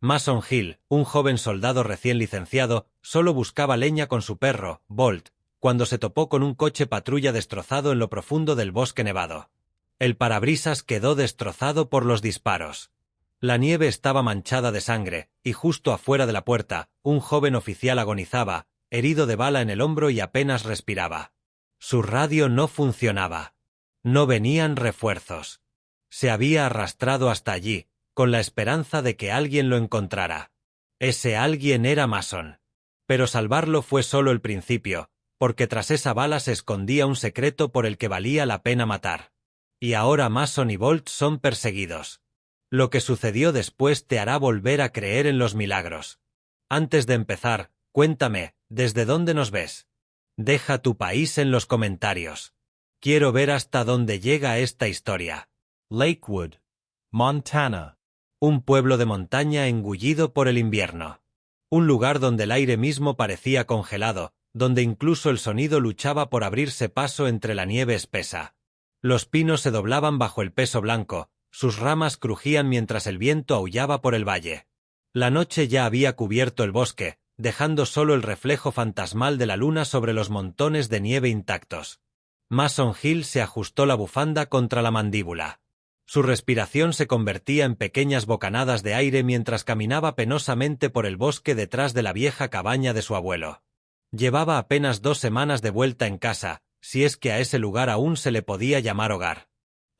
Mason Hill, un joven soldado recién licenciado, solo buscaba leña con su perro, Bolt, cuando se topó con un coche patrulla destrozado en lo profundo del bosque nevado. El parabrisas quedó destrozado por los disparos. La nieve estaba manchada de sangre, y justo afuera de la puerta, un joven oficial agonizaba, herido de bala en el hombro y apenas respiraba. Su radio no funcionaba. No venían refuerzos. Se había arrastrado hasta allí, con la esperanza de que alguien lo encontrara. Ese alguien era Mason. Pero salvarlo fue solo el principio, porque tras esa bala se escondía un secreto por el que valía la pena matar. Y ahora Mason y Bolt son perseguidos. Lo que sucedió después te hará volver a creer en los milagros. Antes de empezar, cuéntame, ¿desde dónde nos ves? Deja tu país en los comentarios. Quiero ver hasta dónde llega esta historia. Lakewood, Montana. Un pueblo de montaña engullido por el invierno. Un lugar donde el aire mismo parecía congelado, donde incluso el sonido luchaba por abrirse paso entre la nieve espesa. Los pinos se doblaban bajo el peso blanco, sus ramas crujían mientras el viento aullaba por el valle. La noche ya había cubierto el bosque, dejando solo el reflejo fantasmal de la luna sobre los montones de nieve intactos. Mason Hill se ajustó la bufanda contra la mandíbula. Su respiración se convertía en pequeñas bocanadas de aire mientras caminaba penosamente por el bosque detrás de la vieja cabaña de su abuelo. Llevaba apenas 2 semanas de vuelta en casa, si es que a ese lugar aún se le podía llamar hogar.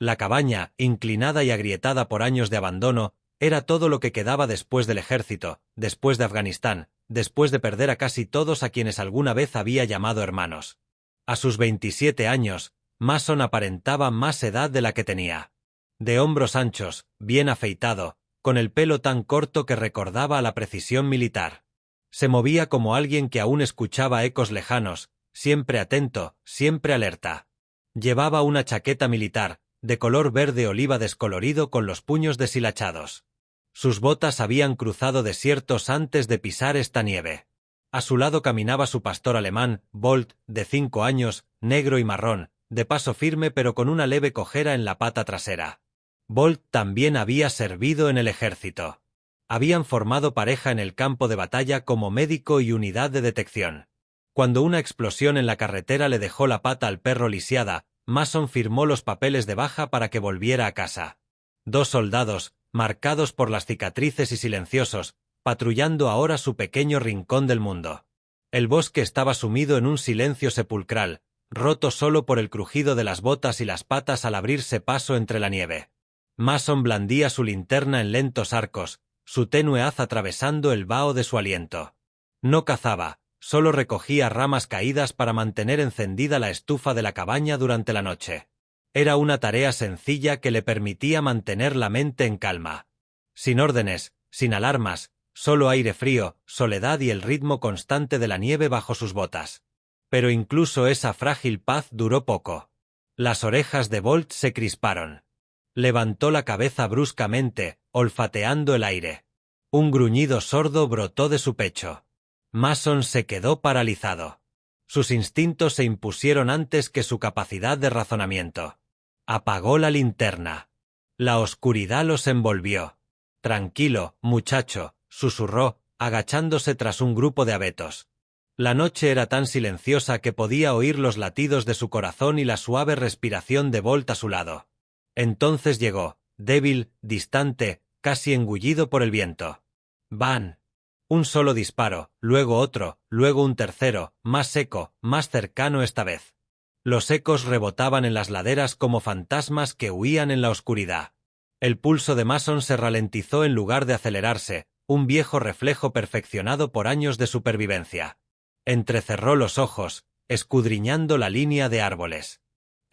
La cabaña, inclinada y agrietada por años de abandono, era todo lo que quedaba después del ejército, después de Afganistán, después de perder a casi todos a quienes alguna vez había llamado hermanos. A sus 27 años, Mason aparentaba más edad de la que tenía. De hombros anchos, bien afeitado, con el pelo tan corto que recordaba a la precisión militar. Se movía como alguien que aún escuchaba ecos lejanos, siempre atento, siempre alerta. Llevaba una chaqueta militar, de color verde oliva descolorido con los puños deshilachados. Sus botas habían cruzado desiertos antes de pisar esta nieve. A su lado caminaba su pastor alemán, Bolt, de 5 años, negro y marrón, de paso firme pero con una leve cojera en la pata trasera. Bolt también había servido en el ejército. Habían formado pareja en el campo de batalla como médico y unidad de detección. Cuando una explosión en la carretera le dejó la pata al perro lisiada, Mason firmó los papeles de baja para que volviera a casa. 2 soldados, marcados por las cicatrices y silenciosos, patrullando ahora su pequeño rincón del mundo. El bosque estaba sumido en un silencio sepulcral, roto solo por el crujido de las botas y las patas al abrirse paso entre la nieve. Mason blandía su linterna en lentos arcos, su tenue haz atravesando el vaho de su aliento. No cazaba, solo recogía ramas caídas para mantener encendida la estufa de la cabaña durante la noche. Era una tarea sencilla que le permitía mantener la mente en calma. Sin órdenes, sin alarmas, solo aire frío, soledad y el ritmo constante de la nieve bajo sus botas. Pero incluso esa frágil paz duró poco. Las orejas de Bolt se crisparon. Levantó la cabeza bruscamente, olfateando el aire. Un gruñido sordo brotó de su pecho. Mason se quedó paralizado. Sus instintos se impusieron antes que su capacidad de razonamiento. Apagó la linterna. La oscuridad los envolvió. «Tranquilo, muchacho», susurró, agachándose tras un grupo de abetos. La noche era tan silenciosa que podía oír los latidos de su corazón y la suave respiración de Bolt a su lado. Entonces llegó, débil, distante, casi engullido por el viento. «Van». Un solo disparo, luego otro, luego un tercero, más seco, más cercano esta vez. Los ecos rebotaban en las laderas como fantasmas que huían en la oscuridad. El pulso de Mason se ralentizó en lugar de acelerarse, un viejo reflejo perfeccionado por años de supervivencia. Entrecerró los ojos, escudriñando la línea de árboles.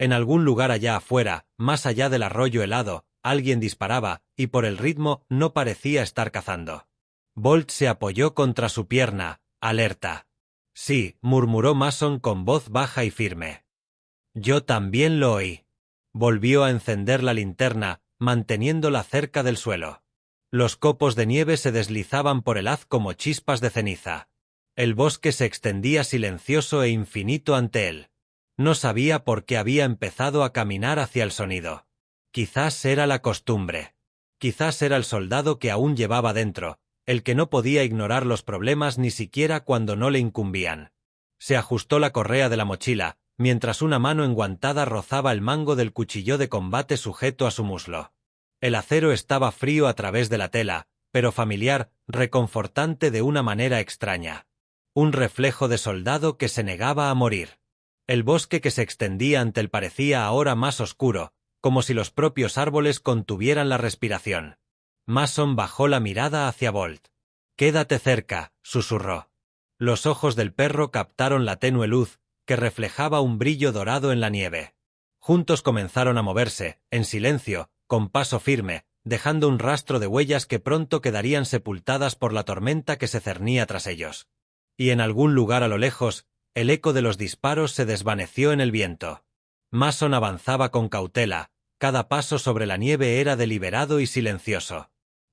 En algún lugar allá afuera, más allá del arroyo helado, alguien disparaba, y por el ritmo no parecía estar cazando. Bolt se apoyó contra su pierna, alerta. «Sí», murmuró Mason con voz baja y firme. «Yo también lo oí». Volvió a encender la linterna, manteniéndola cerca del suelo. Los copos de nieve se deslizaban por el haz como chispas de ceniza. El bosque se extendía silencioso e infinito ante él. No sabía por qué había empezado a caminar hacia el sonido. Quizás era la costumbre. Quizás era el soldado que aún llevaba dentro, el que no podía ignorar los problemas ni siquiera cuando no le incumbían. Se ajustó la correa de la mochila, mientras una mano enguantada rozaba el mango del cuchillo de combate sujeto a su muslo. El acero estaba frío a través de la tela, pero familiar, reconfortante de una manera extraña. Un reflejo de soldado que se negaba a morir. El bosque que se extendía ante él parecía ahora más oscuro, como si los propios árboles contuvieran la respiración. Mason bajó la mirada hacia Bolt. «Quédate cerca», susurró. Los ojos del perro captaron la tenue luz, que reflejaba un brillo dorado en la nieve. Juntos comenzaron a moverse, en silencio, con paso firme, dejando un rastro de huellas que pronto quedarían sepultadas por la tormenta que se cernía tras ellos. Y en algún lugar a lo lejos, el eco de los disparos se desvaneció en el viento. Mason avanzaba con cautela, cada paso sobre la nieve era deliberado y silencioso.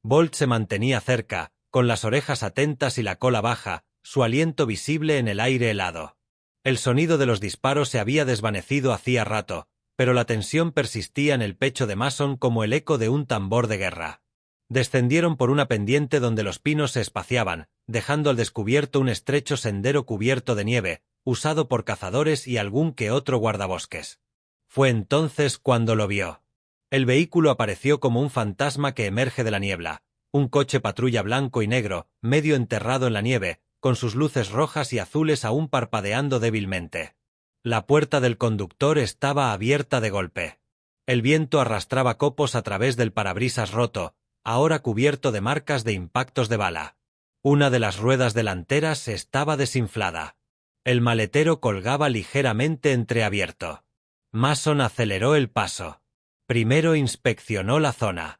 Bolt se mantenía cerca, con las orejas atentas y la cola baja, su aliento visible en el aire helado. El sonido de los disparos se había desvanecido hacía rato, pero la tensión persistía en el pecho de Mason como el eco de un tambor de guerra. Descendieron por una pendiente donde los pinos se espaciaban, dejando al descubierto un estrecho sendero cubierto de nieve, usado por cazadores y algún que otro guardabosques. Fue entonces cuando lo vio. El vehículo apareció como un fantasma que emerge de la niebla, un coche patrulla blanco y negro, medio enterrado en la nieve, con sus luces rojas y azules aún parpadeando débilmente. La puerta del conductor estaba abierta de golpe. El viento arrastraba copos a través del parabrisas roto, ahora cubierto de marcas de impactos de bala. Una de las ruedas delanteras estaba desinflada. El maletero colgaba ligeramente entreabierto. Mason aceleró el paso. Primero inspeccionó la zona.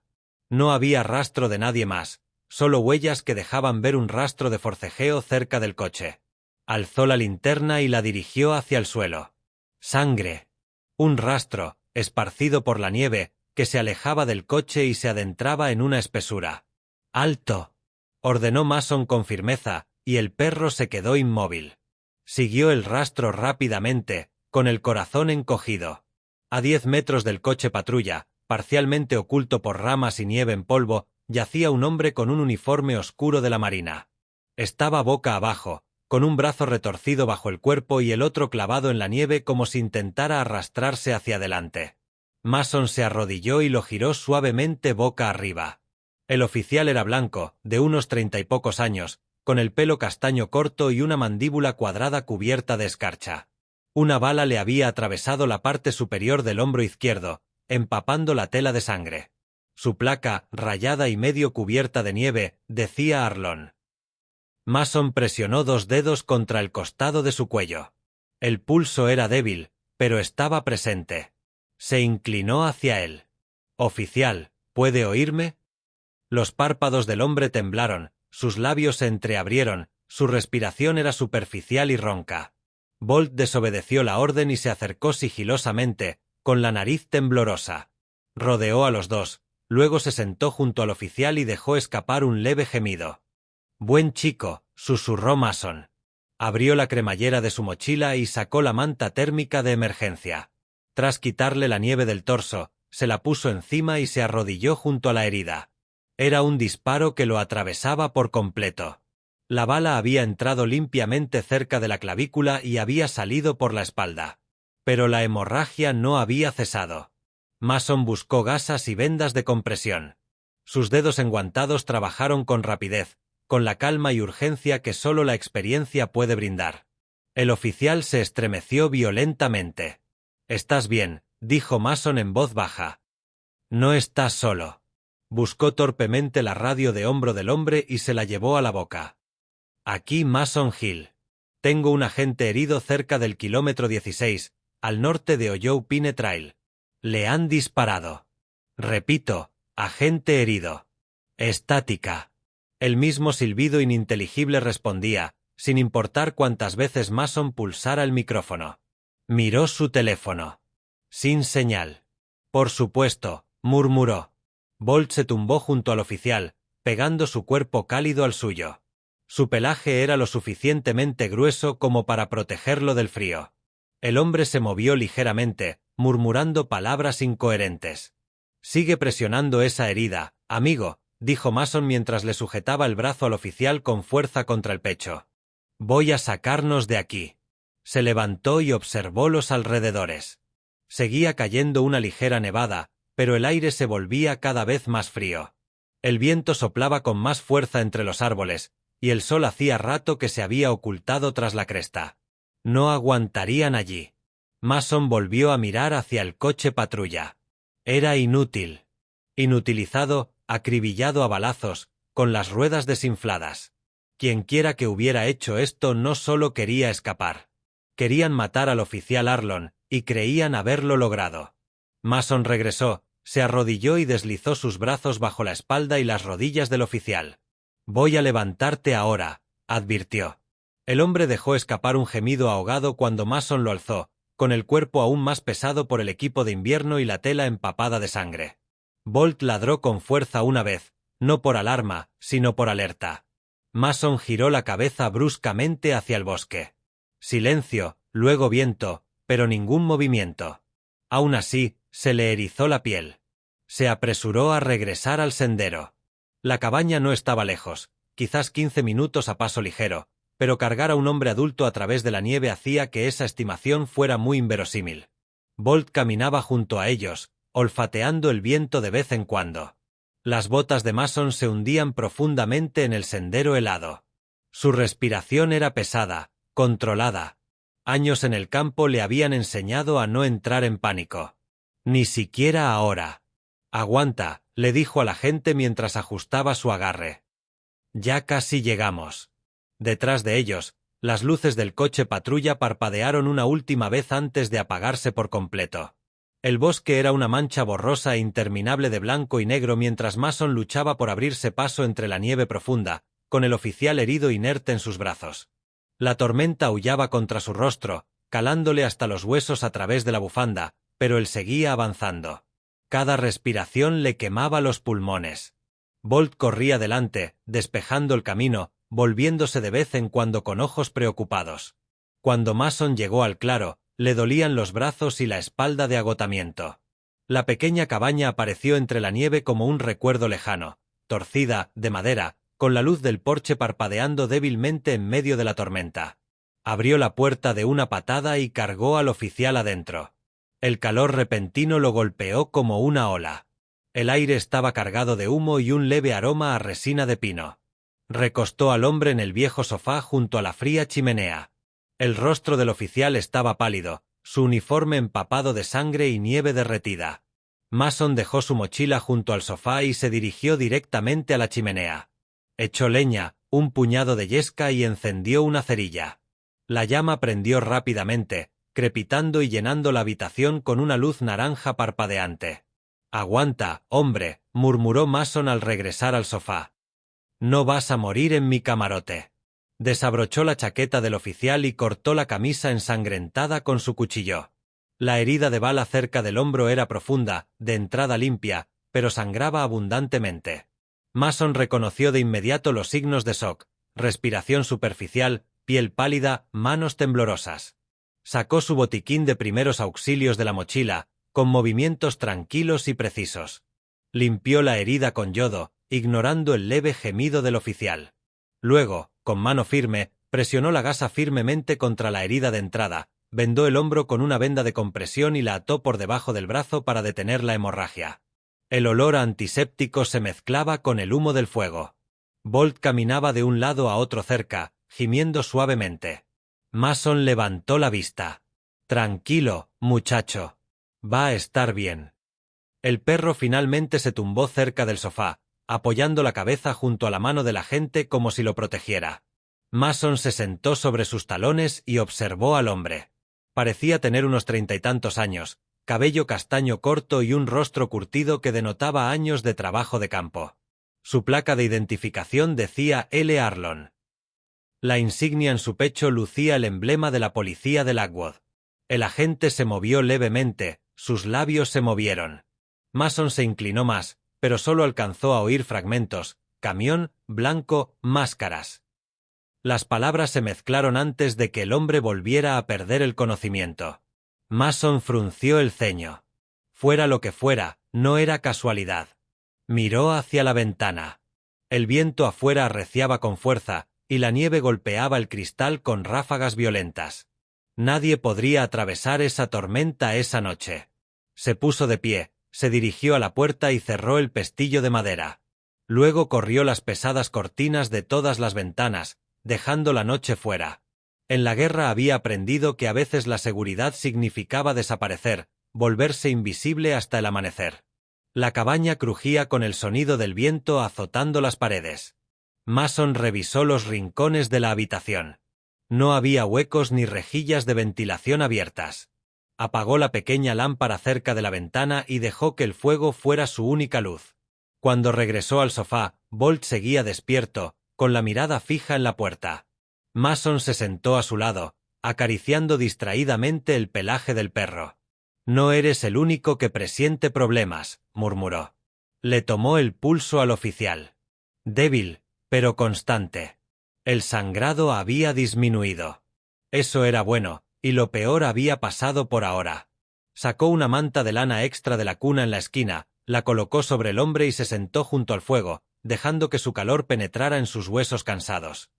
No había rastro de nadie más, solo huellas que dejaban ver un rastro de forcejeo cerca del coche. Alzó la linterna y la dirigió hacia el suelo. Sangre. Un rastro, esparcido por la nieve, que se alejaba del coche y se adentraba en una espesura. «¡Alto!», ordenó Mason con firmeza, y el perro se quedó inmóvil. Siguió el rastro rápidamente, con el corazón encogido. A 10 metros del coche patrulla, parcialmente oculto por ramas y nieve en polvo, yacía un hombre con un uniforme oscuro de la marina. Estaba boca abajo, con un brazo retorcido bajo el cuerpo y el otro clavado en la nieve como si intentara arrastrarse hacia adelante. Mason se arrodilló y lo giró suavemente boca arriba. El oficial era blanco, de unos 30 y pocos años, con el pelo castaño corto y una mandíbula cuadrada cubierta de escarcha. Una bala le había atravesado la parte superior del hombro izquierdo, empapando la tela de sangre. Su placa, rayada y medio cubierta de nieve, decía Arlon. Mason presionó 2 dedos contra el costado de su cuello. El pulso era débil, pero estaba presente. Se inclinó hacia él. «Oficial, ¿puede oírme?». Los párpados del hombre temblaron, sus labios se entreabrieron, su respiración era superficial y ronca. Bolt desobedeció la orden y se acercó sigilosamente, con la nariz temblorosa. Rodeó a los dos, luego se sentó junto al oficial y dejó escapar un leve gemido. «Buen chico», susurró Mason. Abrió la cremallera de su mochila y sacó la manta térmica de emergencia. Tras quitarle la nieve del torso, se la puso encima y se arrodilló junto a la herida. Era un disparo que lo atravesaba por completo. La bala había entrado limpiamente cerca de la clavícula y había salido por la espalda. Pero la hemorragia no había cesado. Mason buscó gasas y vendas de compresión. Sus dedos enguantados trabajaron con rapidez, con la calma y urgencia que solo la experiencia puede brindar. El oficial se estremeció violentamente. «¿Estás bien?», dijo Mason en voz baja. «No estás solo». Buscó torpemente la radio de hombro del hombre y se la llevó a la boca. «Aquí Mason Hill. Tengo un agente herido cerca del kilómetro 16, al norte de Ojoe Pine Trail. Le han disparado. Repito, agente herido. Estática». El mismo silbido ininteligible respondía, sin importar cuántas veces Mason pulsara el micrófono. Miró su teléfono. Sin señal. «Por supuesto», murmuró. Bolt se tumbó junto al oficial, pegando su cuerpo cálido al suyo. Su pelaje era lo suficientemente grueso como para protegerlo del frío. El hombre se movió ligeramente, murmurando palabras incoherentes. «Sigue presionando esa herida, amigo», dijo Mason mientras le sujetaba el brazo al oficial con fuerza contra el pecho. «Voy a sacarnos de aquí». Se levantó y observó los alrededores. Seguía cayendo una ligera nevada, pero el aire se volvía cada vez más frío. El viento soplaba con más fuerza entre los árboles, y el sol hacía rato que se había ocultado tras la cresta. No aguantarían allí. Mason volvió a mirar hacia el coche patrulla. Era inútil. Inutilizado, acribillado a balazos, con las ruedas desinfladas. Quienquiera que hubiera hecho esto no solo quería escapar. Querían matar al oficial Arlon, y creían haberlo logrado. Mason regresó, se arrodilló y deslizó sus brazos bajo la espalda y las rodillas del oficial. «Voy a levantarte ahora», advirtió. El hombre dejó escapar un gemido ahogado cuando Mason lo alzó, con el cuerpo aún más pesado por el equipo de invierno y la tela empapada de sangre. Bolt ladró con fuerza una vez, no por alarma, sino por alerta. Mason giró la cabeza bruscamente hacia el bosque. Silencio, luego viento, pero ningún movimiento. Aún así, se le erizó la piel. Se apresuró a regresar al sendero. La cabaña no estaba lejos, quizás 15 minutos a paso ligero, pero cargar a un hombre adulto a través de la nieve hacía que esa estimación fuera muy inverosímil. Bolt caminaba junto a ellos, olfateando el viento de vez en cuando. Las botas de Mason se hundían profundamente en el sendero helado. Su respiración era pesada, controlada. Años en el campo le habían enseñado a no entrar en pánico. Ni siquiera ahora. «Aguanta», le dijo a la gente mientras ajustaba su agarre. «Ya casi llegamos». Detrás de ellos, las luces del coche patrulla parpadearon una última vez antes de apagarse por completo. El bosque era una mancha borrosa e interminable de blanco y negro mientras Mason luchaba por abrirse paso entre la nieve profunda, con el oficial herido inerte en sus brazos. La tormenta aullaba contra su rostro, calándole hasta los huesos a través de la bufanda, pero él seguía avanzando. Cada respiración le quemaba los pulmones. Bolt corría delante, despejando el camino, volviéndose de vez en cuando con ojos preocupados. Cuando Mason llegó al claro, le dolían los brazos y la espalda de agotamiento. La pequeña cabaña apareció entre la nieve como un recuerdo lejano, torcida, de madera, con la luz del porche parpadeando débilmente en medio de la tormenta. Abrió la puerta de una patada y cargó al oficial adentro. El calor repentino lo golpeó como una ola. El aire estaba cargado de humo y un leve aroma a resina de pino. Recostó al hombre en el viejo sofá junto a la fría chimenea. El rostro del oficial estaba pálido, su uniforme empapado de sangre y nieve derretida. Mason dejó su mochila junto al sofá y se dirigió directamente a la chimenea. Echó leña, un puñado de yesca y encendió una cerilla. La llama prendió rápidamente, crepitando y llenando la habitación con una luz naranja parpadeante. «Aguanta, hombre», murmuró Mason al regresar al sofá. «No vas a morir en mi camarote». Desabrochó la chaqueta del oficial y cortó la camisa ensangrentada con su cuchillo. La herida de bala cerca del hombro era profunda, de entrada limpia, pero sangraba abundantemente. Mason reconoció de inmediato los signos de shock: respiración superficial, piel pálida, manos temblorosas. Sacó su botiquín de primeros auxilios de la mochila, con movimientos tranquilos y precisos. Limpió la herida con yodo, ignorando el leve gemido del oficial. Luego, con mano firme, presionó la gasa firmemente contra la herida de entrada, vendó el hombro con una venda de compresión y la ató por debajo del brazo para detener la hemorragia. El olor a antiséptico se mezclaba con el humo del fuego. Bolt caminaba de un lado a otro cerca, gimiendo suavemente. Mason levantó la vista. «Tranquilo, muchacho. Va a estar bien». El perro finalmente se tumbó cerca del sofá, apoyando la cabeza junto a la mano del agente como si lo protegiera. Mason se sentó sobre sus talones y observó al hombre. Parecía tener unos 30 y tantos años, cabello castaño corto y un rostro curtido que denotaba años de trabajo de campo. Su placa de identificación decía L. Arlon. La insignia en su pecho lucía el emblema de la policía de Lakewood. El agente se movió levemente, sus labios se movieron. Mason se inclinó más, pero solo alcanzó a oír fragmentos: camión, blanco, máscaras. Las palabras se mezclaron antes de que el hombre volviera a perder el conocimiento. Mason frunció el ceño. Fuera lo que fuera, no era casualidad. Miró hacia la ventana. El viento afuera arreciaba con fuerza, y la nieve golpeaba el cristal con ráfagas violentas. Nadie podría atravesar esa tormenta esa noche. Se puso de pie, se dirigió a la puerta y cerró el pestillo de madera. Luego corrió las pesadas cortinas de todas las ventanas, dejando la noche fuera. En la guerra había aprendido que a veces la seguridad significaba desaparecer, volverse invisible hasta el amanecer. La cabaña crujía con el sonido del viento azotando las paredes. Mason revisó los rincones de la habitación. No había huecos ni rejillas de ventilación abiertas. Apagó la pequeña lámpara cerca de la ventana y dejó que el fuego fuera su única luz. Cuando regresó al sofá, Bolt seguía despierto, con la mirada fija en la puerta. Mason se sentó a su lado, acariciando distraídamente el pelaje del perro. «No eres el único que presiente problemas», murmuró. Le tomó el pulso al oficial. Débil, pero constante. El sangrado había disminuido. Eso era bueno, y lo peor había pasado por ahora. Sacó una manta de lana extra de la cuna en la esquina, la colocó sobre el hombre y se sentó junto al fuego, dejando que su calor penetrara en sus huesos cansados.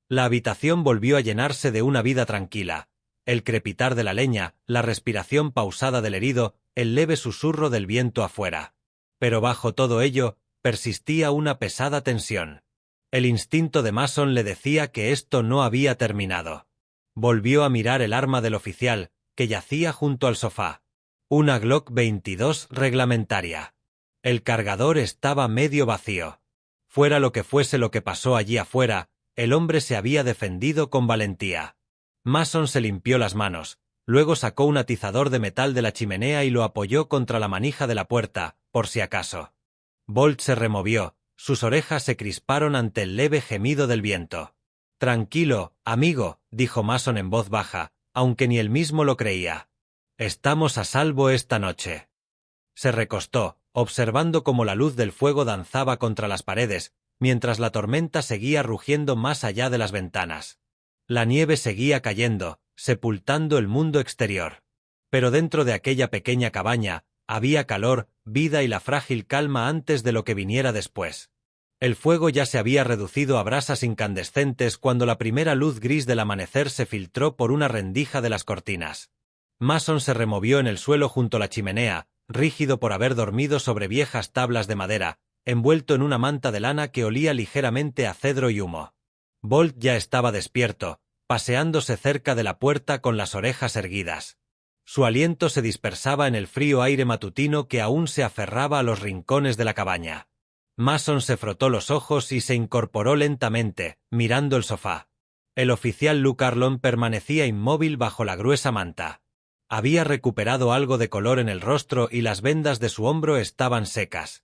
La habitación volvió a llenarse de una vida tranquila. El crepitar de la leña, la respiración pausada del herido, el leve susurro del viento afuera. Pero bajo todo ello, persistía una pesada tensión. El instinto de Mason le decía que esto no había terminado. Volvió a mirar el arma del oficial, que yacía junto al sofá. Una Glock 22 reglamentaria. El cargador estaba medio vacío. Fuera lo que fuese lo que pasó allí afuera, el hombre se había defendido con valentía. Mason se limpió las manos, luego sacó un atizador de metal de la chimenea y lo apoyó contra la manija de la puerta, por si acaso. Bolt se removió, sus orejas se crisparon ante el leve gemido del viento. «Tranquilo, amigo», dijo Mason en voz baja, aunque ni él mismo lo creía. «Estamos a salvo esta noche». Se recostó, observando cómo la luz del fuego danzaba contra las paredes, mientras la tormenta seguía rugiendo más allá de las ventanas. La nieve seguía cayendo, sepultando el mundo exterior. Pero dentro de aquella pequeña cabaña, había calor, vida y la frágil calma antes de lo que viniera después. El fuego ya se había reducido a brasas incandescentes cuando la primera luz gris del amanecer se filtró por una rendija de las cortinas. Mason se removió en el suelo junto a la chimenea, rígido por haber dormido sobre viejas tablas de madera, envuelto en una manta de lana que olía ligeramente a cedro y humo. Bolt ya estaba despierto, paseándose cerca de la puerta con las orejas erguidas. Su aliento se dispersaba en el frío aire matutino que aún se aferraba a los rincones de la cabaña. Mason se frotó los ojos y se incorporó lentamente, mirando el sofá. El oficial Luke Arlon permanecía inmóvil bajo la gruesa manta. Había recuperado algo de color en el rostro y las vendas de su hombro estaban secas.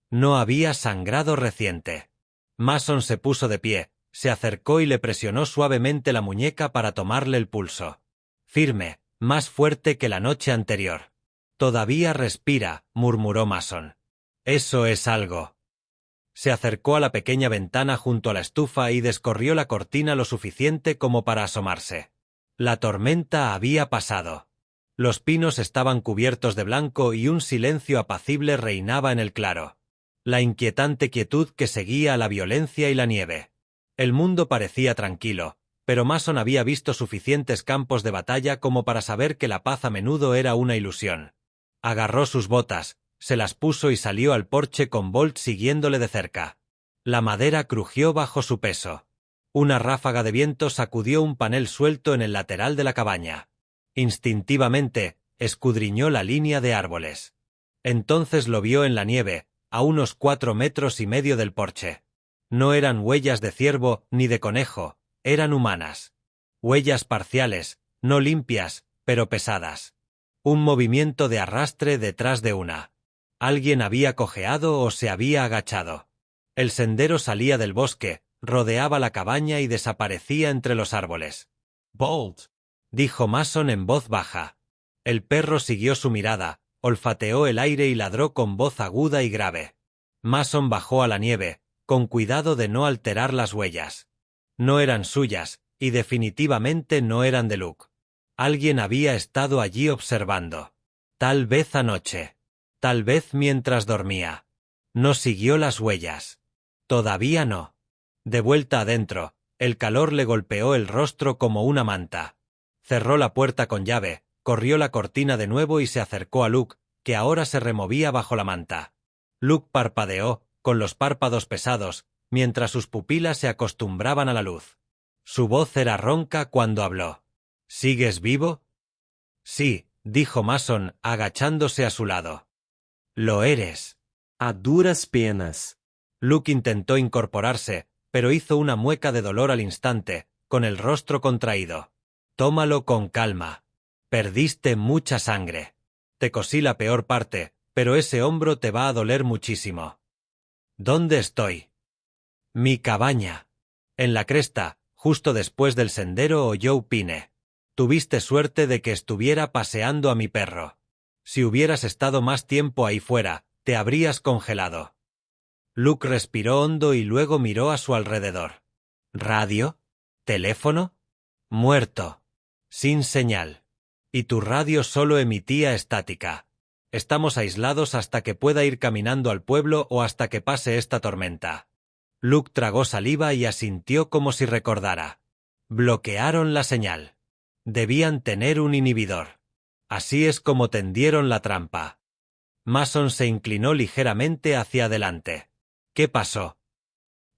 No había sangrado reciente. Mason se puso de pie, se acercó y le presionó suavemente la muñeca para tomarle el pulso. Firme, más fuerte que la noche anterior. «Todavía respira», murmuró Mason. «Eso es algo». Se acercó a la pequeña ventana junto a la estufa y descorrió la cortina lo suficiente como para asomarse. La tormenta había pasado. Los pinos estaban cubiertos de blanco y un silencio apacible reinaba en el claro. La inquietante quietud que seguía a la violencia y la nieve. El mundo parecía tranquilo, pero Mason había visto suficientes campos de batalla como para saber que la paz a menudo era una ilusión. Agarró sus botas, se las puso y salió al porche con Bolt siguiéndole de cerca. La madera crujió bajo su peso. Una ráfaga de viento sacudió un panel suelto en el lateral de la cabaña. Instintivamente, escudriñó la línea de árboles. Entonces lo vio en la nieve, a unos 4,5 metros del porche. No eran huellas de ciervo ni de conejo, eran humanas. Huellas parciales, no limpias, pero pesadas. Un movimiento de arrastre detrás de una. Alguien había cojeado o se había agachado. El sendero salía del bosque, rodeaba la cabaña y desaparecía entre los árboles. «Bolt», dijo Mason en voz baja. El perro siguió su mirada, olfateó el aire y ladró con voz aguda y grave. Mason bajó a la nieve, con cuidado de no alterar las huellas. No eran suyas, y definitivamente no eran de Luke. Alguien había estado allí observando. Tal vez anoche. Tal vez mientras dormía. No siguió las huellas. Todavía no. De vuelta adentro, el calor le golpeó el rostro como una manta. Cerró la puerta con llave, corrió la cortina de nuevo y se acercó a Luke, que ahora se removía bajo la manta. Luke parpadeó, con los párpados pesados, mientras sus pupilas se acostumbraban a la luz. Su voz era ronca cuando habló. ¿Sigues vivo? Sí, dijo Mason, agachándose a su lado. Lo eres. A duras penas. Luke intentó incorporarse, pero hizo una mueca de dolor al instante, con el rostro contraído. Tómalo con calma. Perdiste mucha sangre. Te cosí la peor parte, pero ese hombro te va a doler muchísimo. ¿Dónde estoy? Mi cabaña. En la cresta, justo después del sendero o Joe Pine. Tuviste suerte de que estuviera paseando a mi perro. Si hubieras estado más tiempo ahí fuera, te habrías congelado. Luke respiró hondo y luego miró a su alrededor. ¿Radio? ¿Teléfono? Muerto. Sin señal. Y tu radio solo emitía estática. Estamos aislados hasta que pueda ir caminando al pueblo o hasta que pase esta tormenta. Luke tragó saliva y asintió como si recordara. Bloquearon la señal. Debían tener un inhibidor. Así es como tendieron la trampa. Mason se inclinó ligeramente hacia adelante. ¿Qué pasó?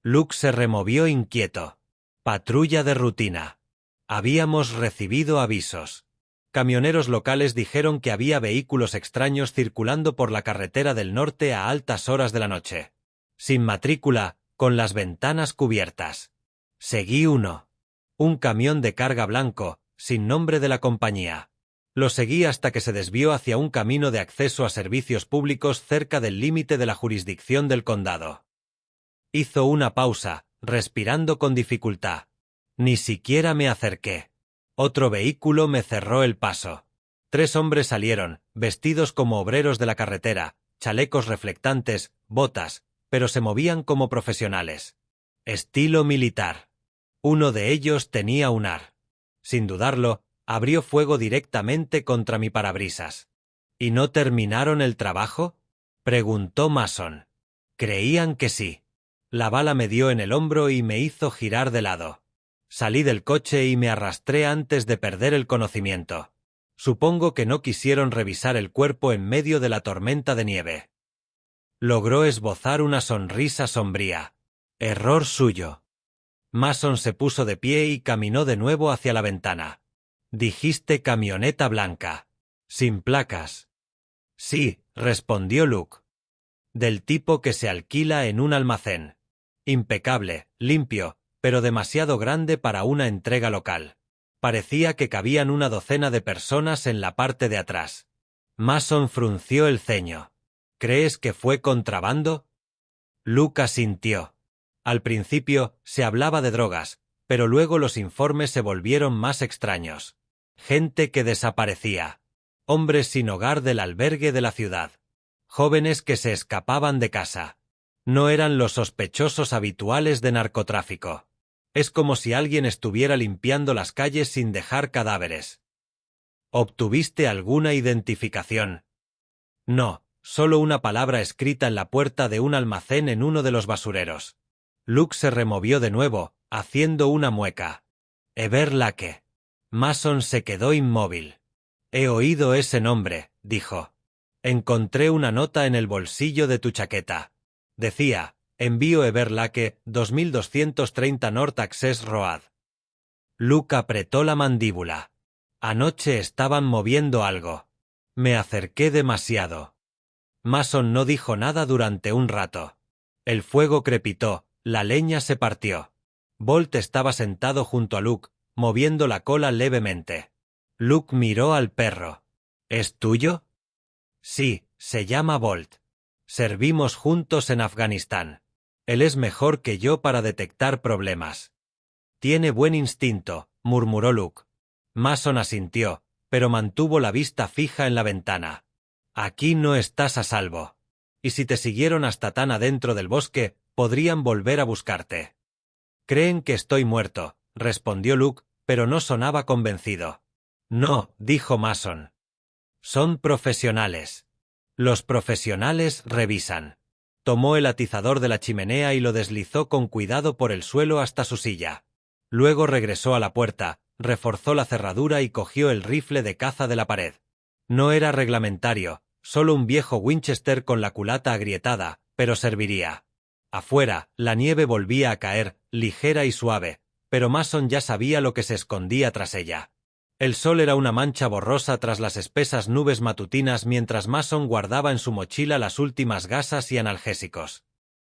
Luke se removió inquieto. Patrulla de rutina. Habíamos recibido avisos. Camioneros locales dijeron que había vehículos extraños circulando por la carretera del norte a altas horas de la noche. Sin matrícula, con las ventanas cubiertas. Seguí uno. Un camión de carga blanco, sin nombre de la compañía. Lo seguí hasta que se desvió hacia un camino de acceso a servicios públicos cerca del límite de la jurisdicción del condado. Hizo una pausa, respirando con dificultad. Ni siquiera me acerqué. Otro vehículo me cerró el paso. 3 hombres salieron, vestidos como obreros de la carretera, chalecos reflectantes, botas, pero se movían como profesionales. Estilo militar. Uno de ellos tenía un ar. Sin dudarlo, abrió fuego directamente contra mi parabrisas. ¿Y no terminaron el trabajo? Preguntó Mason. Creían que sí. La bala me dio en el hombro y me hizo girar de lado. Salí del coche y me arrastré antes de perder el conocimiento. Supongo que no quisieron revisar el cuerpo en medio de la tormenta de nieve. Logró esbozar una sonrisa sombría. Error suyo. Mason se puso de pie y caminó de nuevo hacia la ventana. Dijiste camioneta blanca. Sin placas. Sí, respondió Luke. Del tipo que se alquila en un almacén. Impecable, limpio, pero demasiado grande para una entrega local. Parecía que cabían una docena de personas en la parte de atrás. Mason frunció el ceño. ¿Crees que fue contrabando? Luke asintió. Al principio se hablaba de drogas, pero luego los informes se volvieron más extraños. Gente que desaparecía. Hombres sin hogar del albergue de la ciudad. Jóvenes que se escapaban de casa. No eran los sospechosos habituales de narcotráfico. Es como si alguien estuviera limpiando las calles sin dejar cadáveres. ¿Obtuviste alguna identificación? No, solo una palabra escrita en la puerta de un almacén en uno de los basureros. Luke se removió de nuevo, haciendo una mueca. Everlake. Mason se quedó inmóvil. He oído ese nombre, dijo. Encontré una nota en el bolsillo de tu chaqueta. Decía, envío Everlake, 2230 North Access Road. Luke apretó la mandíbula. Anoche estaban moviendo algo. Me acerqué demasiado. Mason no dijo nada durante un rato. El fuego crepitó, la leña se partió. Bolt estaba sentado junto a Luke, moviendo la cola levemente. Luke miró al perro. ¿Es tuyo? Sí, se llama Bolt. Servimos juntos en Afganistán. Él es mejor que yo para detectar problemas. Tiene buen instinto, murmuró Luke. Mason asintió, pero mantuvo la vista fija en la ventana. Aquí no estás a salvo. Y si te siguieron hasta tan adentro del bosque, podrían volver a buscarte. Creen que estoy muerto, respondió Luke, pero no sonaba convencido. No, dijo Mason. Son profesionales. Los profesionales revisan. Tomó el atizador de la chimenea y lo deslizó con cuidado por el suelo hasta su silla. Luego regresó a la puerta, reforzó la cerradura y cogió el rifle de caza de la pared. No era reglamentario, solo un viejo Winchester con la culata agrietada, pero serviría. Afuera, la nieve volvía a caer, ligera y suave, pero Mason ya sabía lo que se escondía tras ella. El sol era una mancha borrosa tras las espesas nubes matutinas mientras Mason guardaba en su mochila las últimas gasas y analgésicos.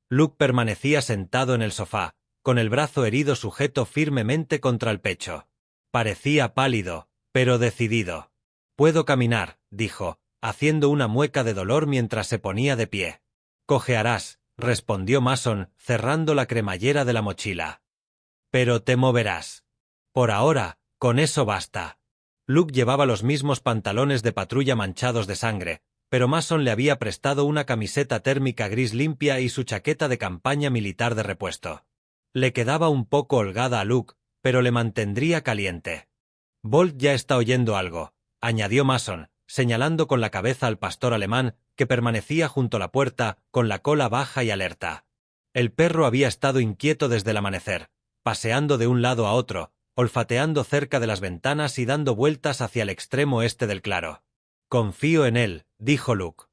Luke permanecía sentado en el sofá, con el brazo herido sujeto firmemente contra el pecho. Parecía pálido, pero decidido. «Puedo caminar», dijo, haciendo una mueca de dolor mientras se ponía de pie. «Cojearás», respondió Mason, cerrando la cremallera de la mochila. «Pero te moverás. Por ahora, con eso basta». Luke llevaba los mismos pantalones de patrulla manchados de sangre, pero Mason le había prestado una camiseta térmica gris limpia y su chaqueta de campaña militar de repuesto. Le quedaba un poco holgada a Luke, pero le mantendría caliente. «Bolt ya está oyendo algo», añadió Mason, señalando con la cabeza al pastor alemán, que permanecía junto a la puerta, con la cola baja y alerta. El perro había estado inquieto desde el amanecer, paseando de un lado a otro, olfateando cerca de las ventanas y dando vueltas hacia el extremo este del claro. «Confío en él», dijo Luke.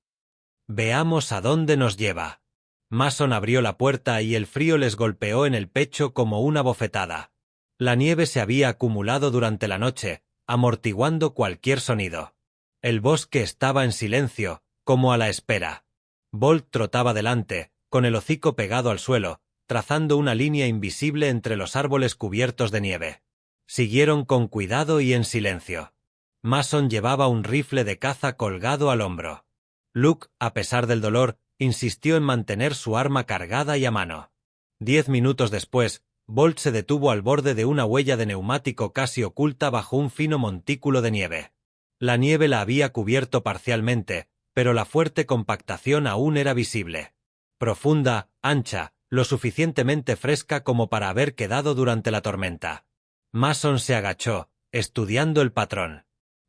«Veamos a dónde nos lleva». Mason abrió la puerta y el frío les golpeó en el pecho como una bofetada. La nieve se había acumulado durante la noche, amortiguando cualquier sonido. El bosque estaba en silencio, como a la espera. Bolt trotaba delante, con el hocico pegado al suelo, trazando una línea invisible entre los árboles cubiertos de nieve. Siguieron con cuidado y en silencio. Mason llevaba un rifle de caza colgado al hombro. Luke, a pesar del dolor, insistió en mantener su arma cargada y a mano. 10 minutos después, Bolt se detuvo al borde de una huella de neumático casi oculta bajo un fino montículo de nieve. La nieve la había cubierto parcialmente, pero la fuerte compactación aún era visible. Profunda, ancha, lo suficientemente fresca como para haber quedado durante la tormenta. Mason se agachó, estudiando el patrón.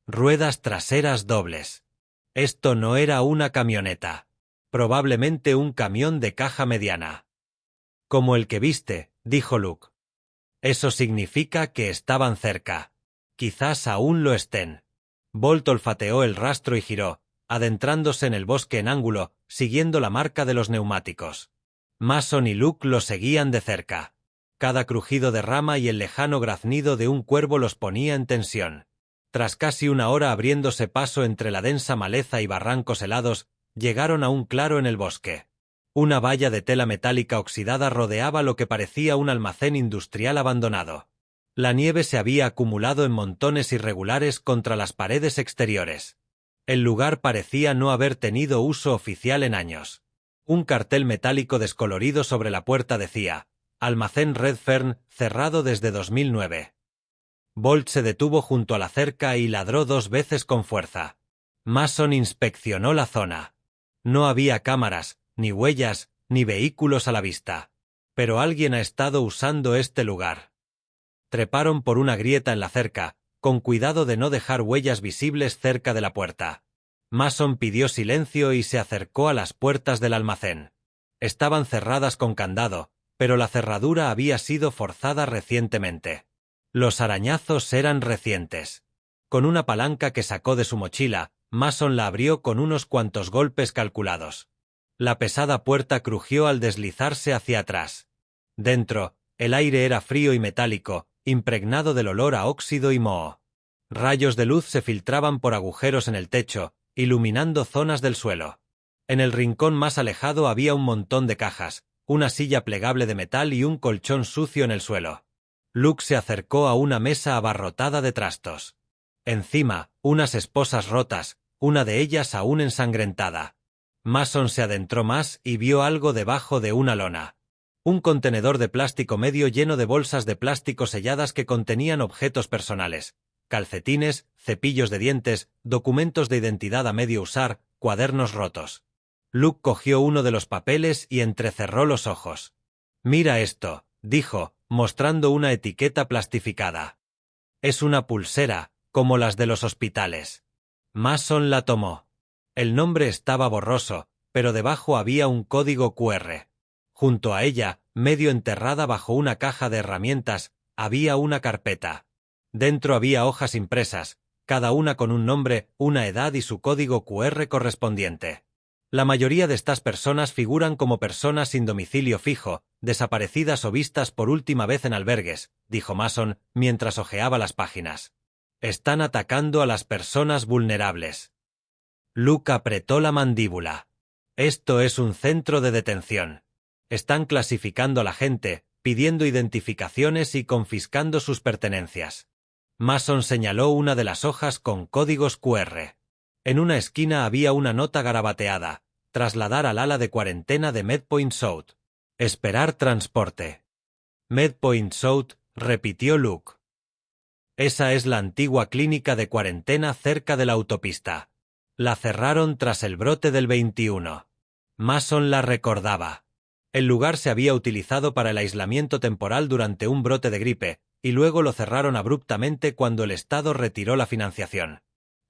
Ruedas traseras dobles. Esto no era una camioneta. Probablemente un camión de caja mediana. «Como el que viste», dijo Luke. «Eso significa que estaban cerca. Quizás aún lo estén». Bolt olfateó el rastro y giró, adentrándose en el bosque en ángulo, siguiendo la marca de los neumáticos. Mason y Luke lo seguían de cerca. Cada crujido de rama y el lejano graznido de un cuervo los ponía en tensión. Tras casi una hora abriéndose paso entre la densa maleza y barrancos helados, llegaron a un claro en el bosque. Una valla de tela metálica oxidada rodeaba lo que parecía un almacén industrial abandonado. La nieve se había acumulado en montones irregulares contra las paredes exteriores. El lugar parecía no haber tenido uso oficial en años. Un cartel metálico descolorido sobre la puerta decía: «Almacén Redfern, cerrado desde 2009». Bolt se detuvo junto a la cerca y ladró 2 veces con fuerza. Mason inspeccionó la zona. No había cámaras, ni huellas, ni vehículos a la vista. Pero alguien ha estado usando este lugar. Treparon por una grieta en la cerca, con cuidado de no dejar huellas visibles cerca de la puerta. Mason pidió silencio y se acercó a las puertas del almacén. Estaban cerradas con candado, pero la cerradura había sido forzada recientemente. Los arañazos eran recientes. Con una palanca que sacó de su mochila, Mason la abrió con unos cuantos golpes calculados. La pesada puerta crujió al deslizarse hacia atrás. Dentro, el aire era frío y metálico, impregnado del olor a óxido y moho. Rayos de luz se filtraban por agujeros en el techo, iluminando zonas del suelo. En el rincón más alejado había un montón de cajas, una silla plegable de metal y un colchón sucio en el suelo. Luke se acercó a una mesa abarrotada de trastos. Encima, unas esposas rotas, una de ellas aún ensangrentada. Mason se adentró más y vio algo debajo de una lona. Un contenedor de plástico medio lleno de bolsas de plástico selladas que contenían objetos personales, calcetines, cepillos de dientes, documentos de identidad a medio usar, cuadernos rotos. Luke cogió uno de los papeles y entrecerró los ojos. «Mira esto», dijo, mostrando una etiqueta plastificada. «Es una pulsera, como las de los hospitales». Mason la tomó. El nombre estaba borroso, pero debajo había un código QR. Junto a ella, medio enterrada bajo una caja de herramientas, había una carpeta. Dentro había hojas impresas, cada una con un nombre, una edad y su código QR correspondiente. La mayoría de estas personas figuran como personas sin domicilio fijo, desaparecidas o vistas por última vez en albergues, dijo Mason mientras hojeaba las páginas. Están atacando a las personas vulnerables. Luke apretó la mandíbula. Esto es un centro de detención. Están clasificando a la gente, pidiendo identificaciones y confiscando sus pertenencias. Mason señaló una de las hojas con códigos QR. En una esquina había una nota garabateada: trasladar al ala de cuarentena de Medpoint South. Esperar transporte. Medpoint South, repitió Luke. Esa es la antigua clínica de cuarentena cerca de la autopista. La cerraron tras el brote del 21. Mason la recordaba. El lugar se había utilizado para el aislamiento temporal durante un brote de gripe, y luego lo cerraron abruptamente cuando el Estado retiró la financiación.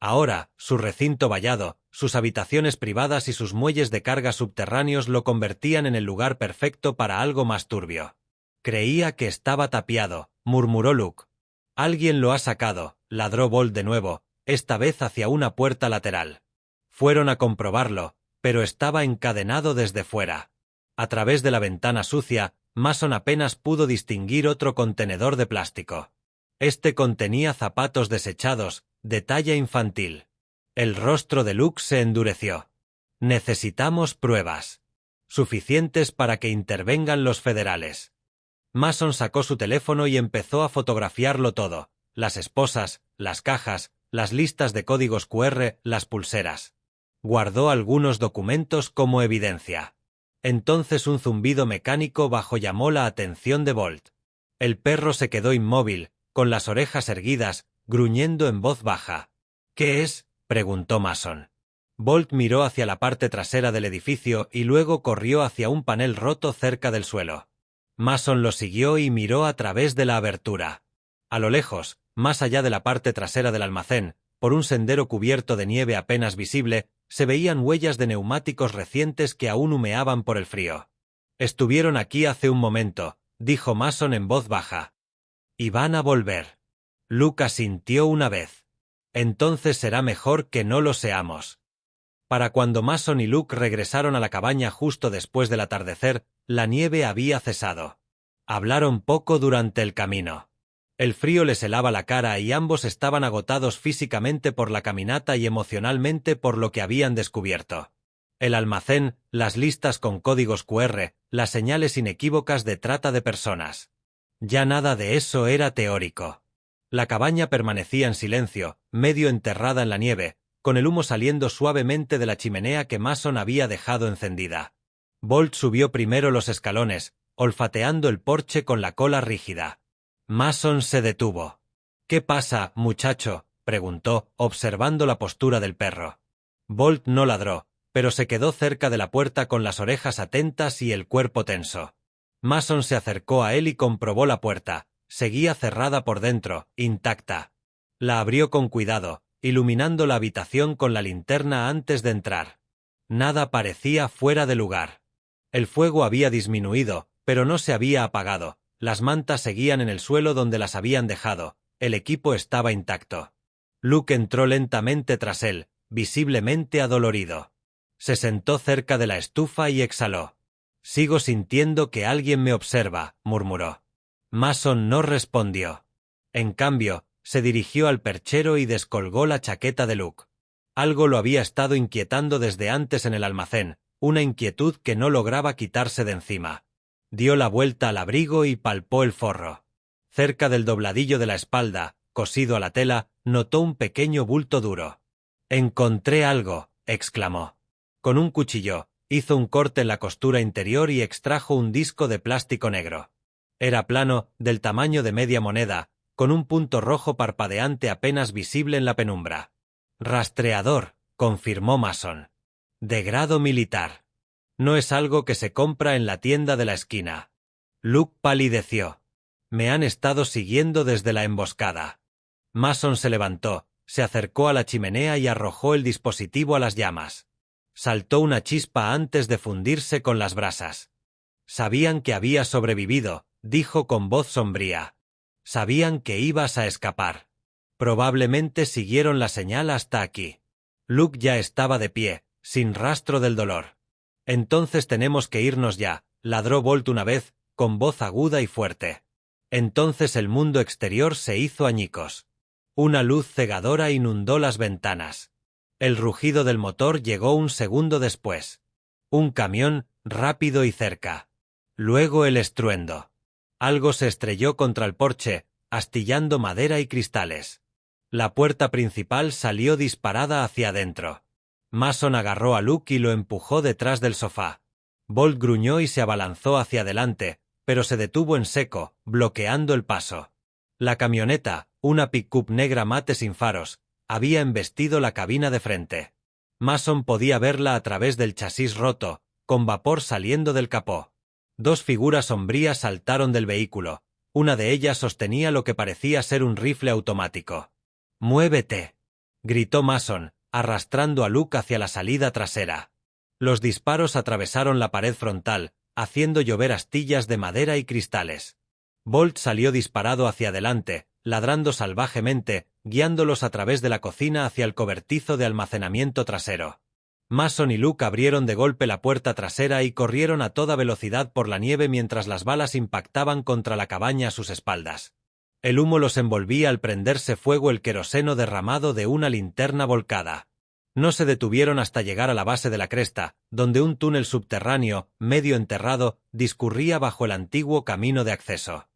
Ahora, su recinto vallado, sus habitaciones privadas y sus muelles de carga subterráneos lo convertían en el lugar perfecto para algo más turbio. Creía que estaba tapiado, murmuró Luke. Alguien lo ha sacado, ladró Bolt de nuevo, esta vez hacia una puerta lateral. Fueron a comprobarlo, pero estaba encadenado desde fuera. A través de la ventana sucia, Mason apenas pudo distinguir otro contenedor de plástico. Este contenía zapatos desechados, de talla infantil. El rostro de Luke se endureció. Necesitamos pruebas. Suficientes para que intervengan los federales. Mason sacó su teléfono y empezó a fotografiarlo todo: las esposas, las cajas, las listas de códigos QR, las pulseras. Guardó algunos documentos como evidencia. Entonces un zumbido mecánico bajo llamó la atención de Bolt. El perro se quedó inmóvil, con las orejas erguidas, gruñendo en voz baja. ¿Qué es?, preguntó Mason. Bolt miró hacia la parte trasera del edificio y luego corrió hacia un panel roto cerca del suelo. Mason lo siguió y miró a través de la abertura. A lo lejos, más allá de la parte trasera del almacén, por un sendero cubierto de nieve apenas visible, se veían huellas de neumáticos recientes que aún humeaban por el frío. Estuvieron aquí hace un momento, dijo Mason en voz baja. Y van a volver. Luke asintió una vez. Entonces será mejor que no lo seamos. Para cuando Mason y Luke regresaron a la cabaña justo después del atardecer, la nieve había cesado. Hablaron poco durante el camino. El frío les helaba la cara y ambos estaban agotados físicamente por la caminata y emocionalmente por lo que habían descubierto. El almacén, las listas con códigos QR, las señales inequívocas de trata de personas. Ya nada de eso era teórico. La cabaña permanecía en silencio, medio enterrada en la nieve, con el humo saliendo suavemente de la chimenea que Mason había dejado encendida. Bolt subió primero los escalones, olfateando el porche con la cola rígida. Mason se detuvo. «¿Qué pasa, muchacho?», preguntó, observando la postura del perro. Bolt no ladró, pero se quedó cerca de la puerta con las orejas atentas y el cuerpo tenso. Mason se acercó a él y comprobó la puerta. Seguía cerrada por dentro, intacta. La abrió con cuidado, iluminando la habitación con la linterna antes de entrar. Nada parecía fuera de lugar. El fuego había disminuido, pero no se había apagado. Las mantas seguían en el suelo donde las habían dejado. El equipo estaba intacto. Luke entró lentamente tras él, visiblemente adolorido. Se sentó cerca de la estufa y exhaló. «Sigo sintiendo que alguien me observa», murmuró. Mason no respondió. En cambio, se dirigió al perchero y descolgó la chaqueta de Luke. Algo lo había estado inquietando desde antes en el almacén, una inquietud que no lograba quitarse de encima. Dio la vuelta al abrigo y palpó el forro. Cerca del dobladillo de la espalda, cosido a la tela, notó un pequeño bulto duro. «Encontré algo», exclamó. Con un cuchillo, hizo un corte en la costura interior y extrajo un disco de plástico negro. Era plano, del tamaño de media moneda, con un punto rojo parpadeante apenas visible en la penumbra. «Rastreador», confirmó Mason. «De grado militar. No es algo que se compra en la tienda de la esquina». Luke palideció. «Me han estado siguiendo desde la emboscada». Mason se levantó, se acercó a la chimenea y arrojó el dispositivo a las llamas. Saltó una chispa antes de fundirse con las brasas. Sabían que había sobrevivido, dijo con voz sombría. Sabían que ibas a escapar. Probablemente siguieron la señal hasta aquí. Luke ya estaba de pie, sin rastro del dolor. Entonces tenemos que irnos ya, ladró Bolt una vez, con voz aguda y fuerte. Entonces el mundo exterior se hizo añicos. Una luz cegadora inundó las ventanas. El rugido del motor llegó un segundo después. Un camión, rápido y cerca. Luego el estruendo. Algo se estrelló contra el porche, astillando madera y cristales. La puerta principal salió disparada hacia adentro. Mason agarró a Luke y lo empujó detrás del sofá. Bolt gruñó y se abalanzó hacia adelante, pero se detuvo en seco, bloqueando el paso. La camioneta, una pick-up negra mate sin faros, había embestido la cabina de frente. Mason podía verla a través del chasis roto, con vapor saliendo del capó. Dos figuras sombrías saltaron del vehículo. Una de ellas sostenía lo que parecía ser un rifle automático. «¡Muévete!», gritó Mason, arrastrando a Luke hacia la salida trasera. Los disparos atravesaron la pared frontal, haciendo llover astillas de madera y cristales. Bolt salió disparado hacia adelante, ladrando salvajemente, guiándolos a través de la cocina hacia el cobertizo de almacenamiento trasero. Mason y Luke abrieron de golpe la puerta trasera y corrieron a toda velocidad por la nieve mientras las balas impactaban contra la cabaña a sus espaldas. El humo los envolvía al prenderse fuego el queroseno derramado de una linterna volcada. No se detuvieron hasta llegar a la base de la cresta, donde un túnel subterráneo, medio enterrado, discurría bajo el antiguo camino de acceso.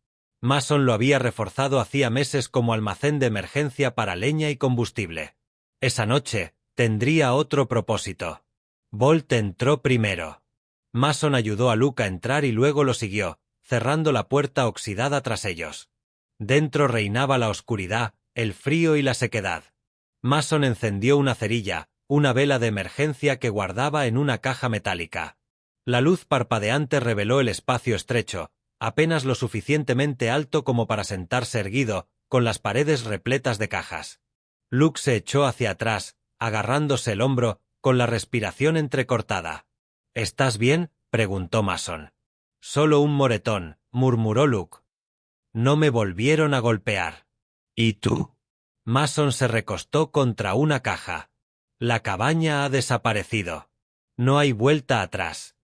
Mason lo había reforzado hacía meses como almacén de emergencia para leña y combustible. Esa noche tendría otro propósito. Bolt entró primero. Mason ayudó a Luke a entrar y luego lo siguió, cerrando la puerta oxidada tras ellos. Dentro reinaba la oscuridad, el frío y la sequedad. Mason encendió una cerilla, una vela de emergencia que guardaba en una caja metálica. La luz parpadeante reveló el espacio estrecho, apenas lo suficientemente alto como para sentarse erguido, con las paredes repletas de cajas. Luke se echó hacia atrás, agarrándose el hombro, con la respiración entrecortada. «¿Estás bien?», preguntó Mason. «Solo un moretón», murmuró Luke. «No me volvieron a golpear». ¿Y tú? Mason se recostó contra una caja. «La cabaña ha desaparecido. No hay vuelta atrás».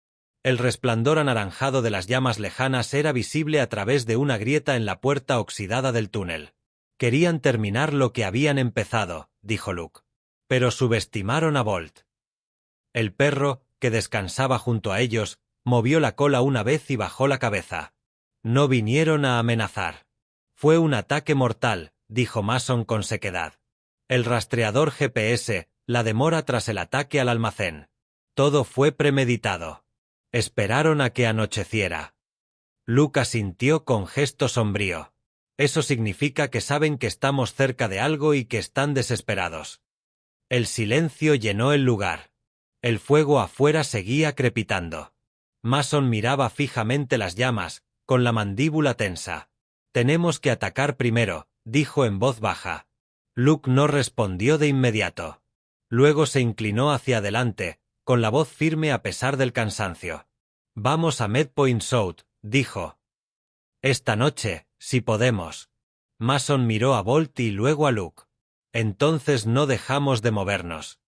El resplandor anaranjado de las llamas lejanas era visible a través de una grieta en la puerta oxidada del túnel. «Querían terminar lo que habían empezado», dijo Luke. «Pero subestimaron a Bolt». El perro, que descansaba junto a ellos, movió la cola una vez y bajó la cabeza. «No vinieron a amenazar. Fue un ataque mortal», dijo Mason con sequedad. «El rastreador GPS, la demora tras el ataque al almacén. Todo fue premeditado. Esperaron a que anocheciera». Luke asintió con gesto sombrío. «Eso significa que saben que estamos cerca de algo y que están desesperados». El silencio llenó el lugar. El fuego afuera seguía crepitando. Mason miraba fijamente las llamas, con la mandíbula tensa. «Tenemos que atacar primero», dijo en voz baja. Luke no respondió de inmediato. Luego se inclinó hacia adelante, con la voz firme a pesar del cansancio. «Vamos a Medpoint South», dijo. «Esta noche, si podemos». Mason miró a Bolt y luego a Luke. «Entonces no dejamos de movernos».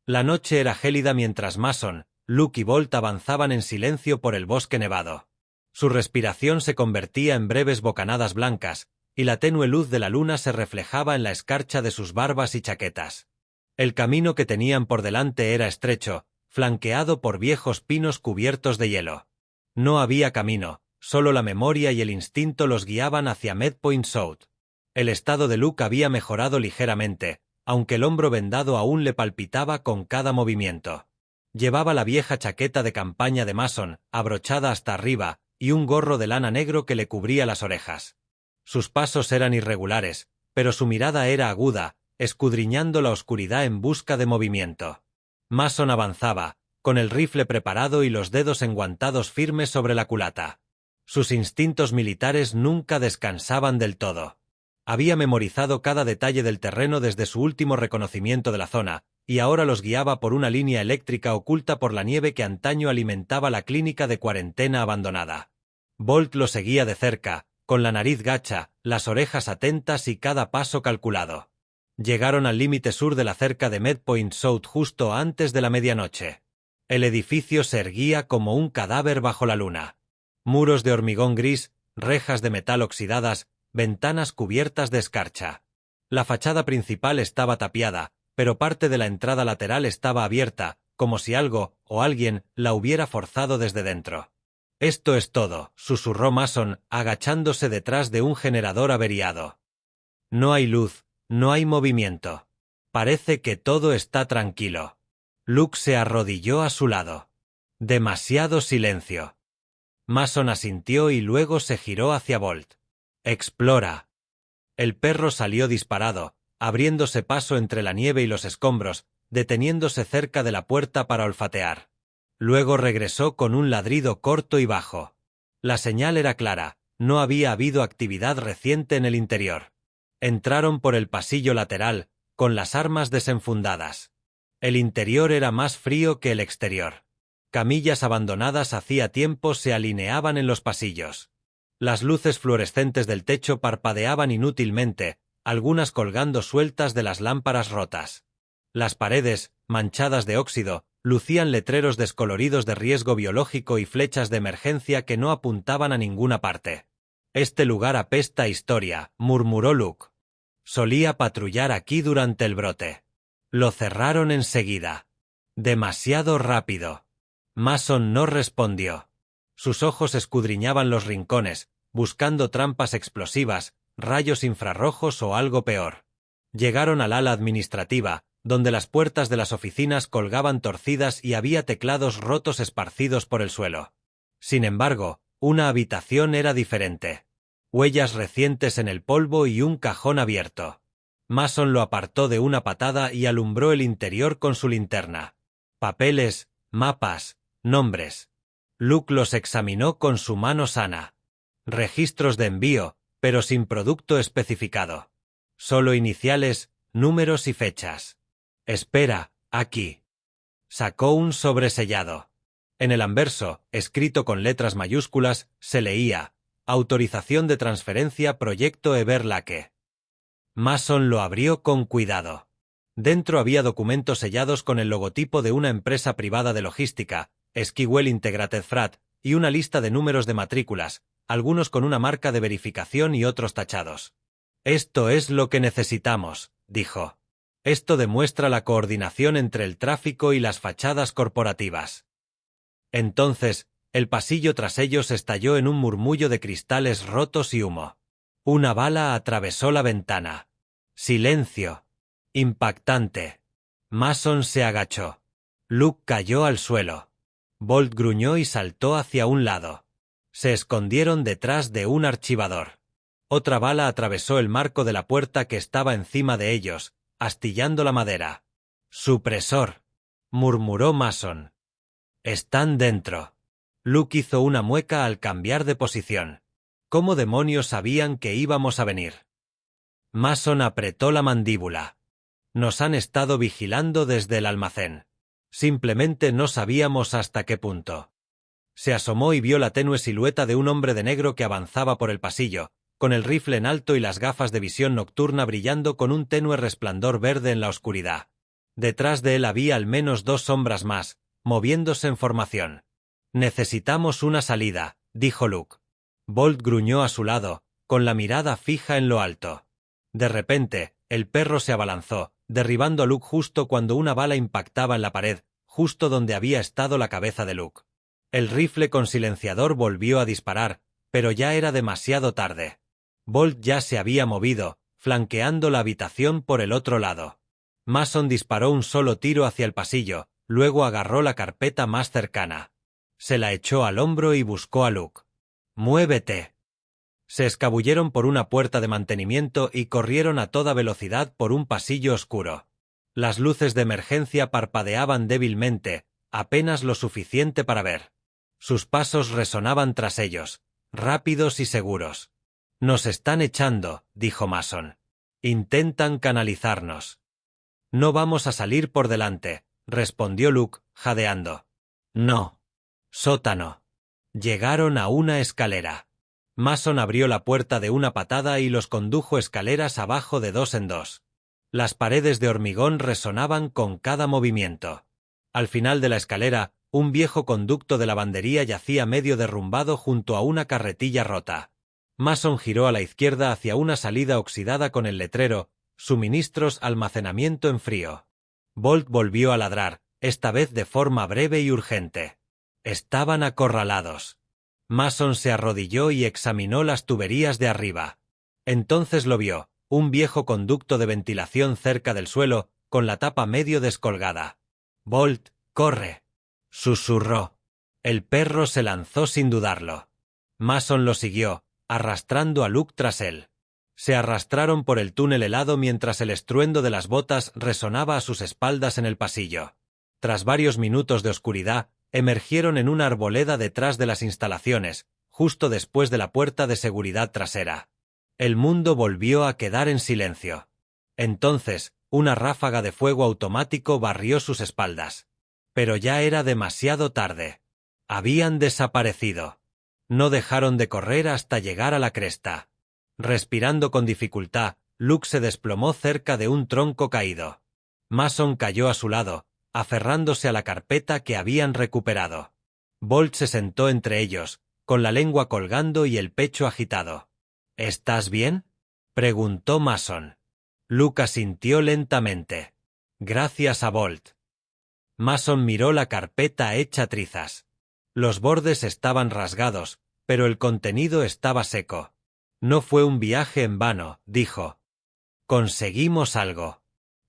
La noche era gélida mientras Mason, Luke y Bolt avanzaban en silencio por el bosque nevado. Su respiración se convertía en breves bocanadas blancas, y la tenue luz de la luna se reflejaba en la escarcha de sus barbas y chaquetas. El camino que tenían por delante era estrecho, flanqueado por viejos pinos cubiertos de hielo. No había camino, solo la memoria y el instinto los guiaban hacia Medpoint South. El estado de Luke había mejorado ligeramente, aunque el hombro vendado aún le palpitaba con cada movimiento. Llevaba la vieja chaqueta de campaña de Mason, abrochada hasta arriba, y un gorro de lana negro que le cubría las orejas. Sus pasos eran irregulares, pero su mirada era aguda, escudriñando la oscuridad en busca de movimiento. Mason avanzaba, con el rifle preparado y los dedos enguantados firmes sobre la culata. Sus instintos militares nunca descansaban del todo. Había memorizado cada detalle del terreno desde su último reconocimiento de la zona, y ahora los guiaba por una línea eléctrica oculta por la nieve que antaño alimentaba la clínica de cuarentena abandonada. Bolt lo seguía de cerca, con la nariz gacha, las orejas atentas y cada paso calculado. Llegaron al límite sur de la cerca de Medpoint South justo antes de la medianoche. El edificio se erguía como un cadáver bajo la luna. Muros de hormigón gris, rejas de metal oxidadas, ventanas cubiertas de escarcha. La fachada principal estaba tapiada, pero parte de la entrada lateral estaba abierta, como si algo o alguien la hubiera forzado desde dentro. «Esto es todo», susurró Mason, agachándose detrás de un generador averiado. «No hay luz, no hay movimiento. Parece que todo está tranquilo». Luke se arrodilló a su lado. Demasiado silencio. Mason asintió y luego se giró hacia Bolt. «Explora». El perro salió disparado, abriéndose paso entre la nieve y los escombros, deteniéndose cerca de la puerta para olfatear. Luego regresó con un ladrido corto y bajo. La señal era clara, no había habido actividad reciente en el interior. Entraron por el pasillo lateral, con las armas desenfundadas. El interior era más frío que el exterior. Camillas abandonadas hacía tiempo se alineaban en los pasillos. Las luces fluorescentes del techo parpadeaban inútilmente, algunas colgando sueltas de las lámparas rotas. Las paredes, manchadas de óxido, lucían letreros descoloridos de riesgo biológico y flechas de emergencia que no apuntaban a ninguna parte. «Este lugar apesta a historia», murmuró Luke. «Solía patrullar aquí durante el brote». Lo cerraron enseguida. Demasiado rápido. Mason no respondió. Sus ojos escudriñaban los rincones, buscando trampas explosivas, rayos infrarrojos o algo peor. Llegaron al ala administrativa, donde las puertas de las oficinas colgaban torcidas y había teclados rotos esparcidos por el suelo. Sin embargo, una habitación era diferente. Huellas recientes en el polvo y un cajón abierto. Mason lo apartó de una patada y alumbró el interior con su linterna. Papeles, mapas, nombres. Luke los examinó con su mano sana. Registros de envío, pero sin producto especificado. Solo iniciales, números y fechas. «Espera, aquí». Sacó un sobresellado. En el anverso, escrito con letras mayúsculas, se leía: «Autorización de transferencia Proyecto Everlake». Mason lo abrió con cuidado. Dentro había documentos sellados con el logotipo de una empresa privada de logística, Skywell Integrated Freight, y una lista de números de matrículas, algunos con una marca de verificación y otros tachados. «Esto es lo que necesitamos», dijo. «Esto demuestra la coordinación entre el tráfico y las fachadas corporativas». Entonces, el pasillo tras ellos estalló en un murmullo de cristales rotos y humo. Una bala atravesó la ventana. Silencio. Impactante. Mason se agachó. Luke cayó al suelo. Bolt gruñó y saltó hacia un lado. Se escondieron detrás de un archivador. Otra bala atravesó el marco de la puerta que estaba encima de ellos, astillando la madera. «Supresor», murmuró Mason. «Están dentro». Luke hizo una mueca al cambiar de posición. ¿Cómo demonios sabían que íbamos a venir? Mason apretó la mandíbula. «Nos han estado vigilando desde el almacén. Simplemente no sabíamos hasta qué punto». Se asomó y vio la tenue silueta de un hombre de negro que avanzaba por el pasillo, con el rifle en alto y las gafas de visión nocturna brillando con un tenue resplandor verde en la oscuridad. Detrás de él había al menos 2 sombras más, moviéndose en formación. «Necesitamos una salida», dijo Luke. Bolt gruñó a su lado, con la mirada fija en lo alto. De repente, el perro se abalanzó, derribando a Luke justo cuando una bala impactaba en la pared, justo donde había estado la cabeza de Luke. El rifle con silenciador volvió a disparar, pero ya era demasiado tarde. Bolt ya se había movido, flanqueando la habitación por el otro lado. Mason disparó un solo tiro hacia el pasillo, luego agarró la carpeta más cercana. Se la echó al hombro y buscó a Luke. «Muévete». Se escabulleron por una puerta de mantenimiento y corrieron a toda velocidad por un pasillo oscuro. Las luces de emergencia parpadeaban débilmente, apenas lo suficiente para ver. Sus pasos resonaban tras ellos, rápidos y seguros. «Nos están echando», dijo Mason. «Intentan canalizarnos». No vamos a salir por delante, respondió Luke, jadeando. No. Sótano. Llegaron a una escalera. Mason abrió la puerta de una patada y los condujo escaleras abajo de dos en dos. Las paredes de hormigón resonaban con cada movimiento. Al final de la escalera, un viejo conducto de lavandería yacía medio derrumbado junto a una carretilla rota. Mason giró a la izquierda hacia una salida oxidada con el letrero «Suministros, almacenamiento en frío». Bolt volvió a ladrar, esta vez de forma breve y urgente. Estaban acorralados. Mason se arrodilló y examinó las tuberías de arriba. Entonces lo vio, un viejo conducto de ventilación cerca del suelo, con la tapa medio descolgada. «Bolt, corre», susurró. El perro se lanzó sin dudarlo. Mason lo siguió, arrastrando a Luke tras él. Se arrastraron por el túnel helado mientras el estruendo de las botas resonaba a sus espaldas en el pasillo. Tras varios minutos de oscuridad, emergieron en una arboleda detrás de las instalaciones, justo después de la puerta de seguridad trasera. El mundo volvió a quedar en silencio. Entonces, una ráfaga de fuego automático barrió sus espaldas. Pero ya era demasiado tarde. Habían desaparecido. No dejaron de correr hasta llegar a la cresta. Respirando con dificultad, Luke se desplomó cerca de un tronco caído. Mason cayó a su lado, aferrándose a la carpeta que habían recuperado. Bolt se sentó entre ellos, con la lengua colgando y el pecho agitado. ¿Estás bien?, preguntó Mason. Luke asintió lentamente. Gracias a Bolt. Mason miró la carpeta hecha trizas. Los bordes estaban rasgados, pero el contenido estaba seco. No fue un viaje en vano, dijo. Conseguimos algo.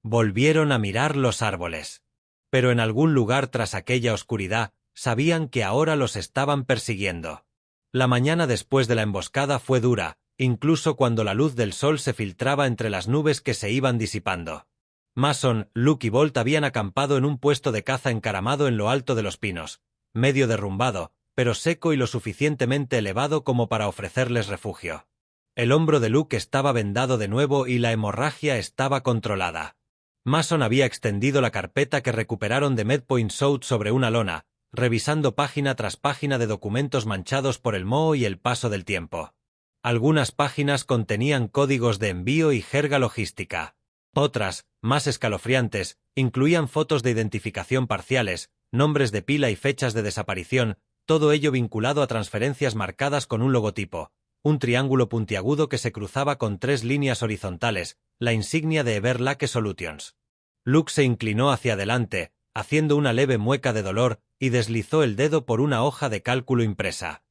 Volvieron a mirar los árboles. Pero en algún lugar tras aquella oscuridad, sabían que ahora los estaban persiguiendo. La mañana después de la emboscada fue dura, incluso cuando la luz del sol se filtraba entre las nubes que se iban disipando. Mason, Luke y Bolt habían acampado en un puesto de caza encaramado en lo alto de los pinos, medio derrumbado, pero seco y lo suficientemente elevado como para ofrecerles refugio. El hombro de Luke estaba vendado de nuevo y la hemorragia estaba controlada. Mason había extendido la carpeta que recuperaron de Medpoint South sobre una lona, revisando página tras página de documentos manchados por el moho y el paso del tiempo. Algunas páginas contenían códigos de envío y jerga logística. Otras, más escalofriantes, incluían fotos de identificación parciales, nombres de pila y fechas de desaparición, todo ello vinculado a transferencias marcadas con un logotipo, un triángulo puntiagudo que se cruzaba con 3 líneas horizontales, la insignia de Everlake Solutions. Luke se inclinó hacia adelante, haciendo una leve mueca de dolor, y deslizó el dedo por una hoja de cálculo impresa.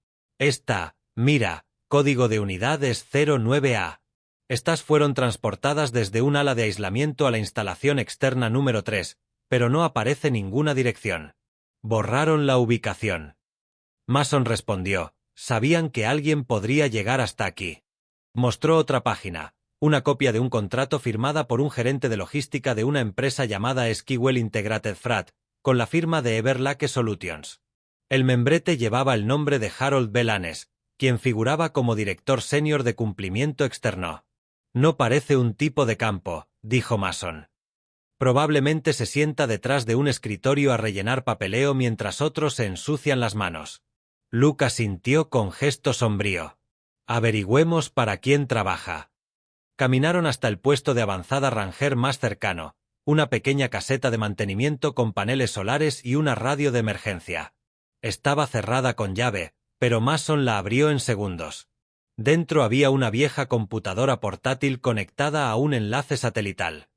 Mira, código de unidad es 09A. Estas fueron transportadas desde un ala de aislamiento a la instalación externa número 3, pero no aparece ninguna dirección. Borraron la ubicación. Mason respondió, sabían que alguien podría llegar hasta aquí. Mostró otra página, una copia de un contrato firmada por un gerente de logística de una empresa llamada Skywell Integrated Freight, con la firma de Everlake Solutions. El membrete llevaba el nombre de Harold Belanes, quien figuraba como director senior de cumplimiento externo. No parece un tipo de campo, dijo Mason. Probablemente se sienta detrás de un escritorio a rellenar papeleo mientras otros se ensucian las manos. Luke asintió con gesto sombrío. Averigüemos para quién trabaja. Caminaron hasta el puesto de avanzada Ranger más cercano, una pequeña caseta de mantenimiento con paneles solares y una radio de emergencia. Estaba cerrada con llave, pero Mason la abrió en segundos. Dentro había una vieja computadora portátil conectada a un enlace satelital.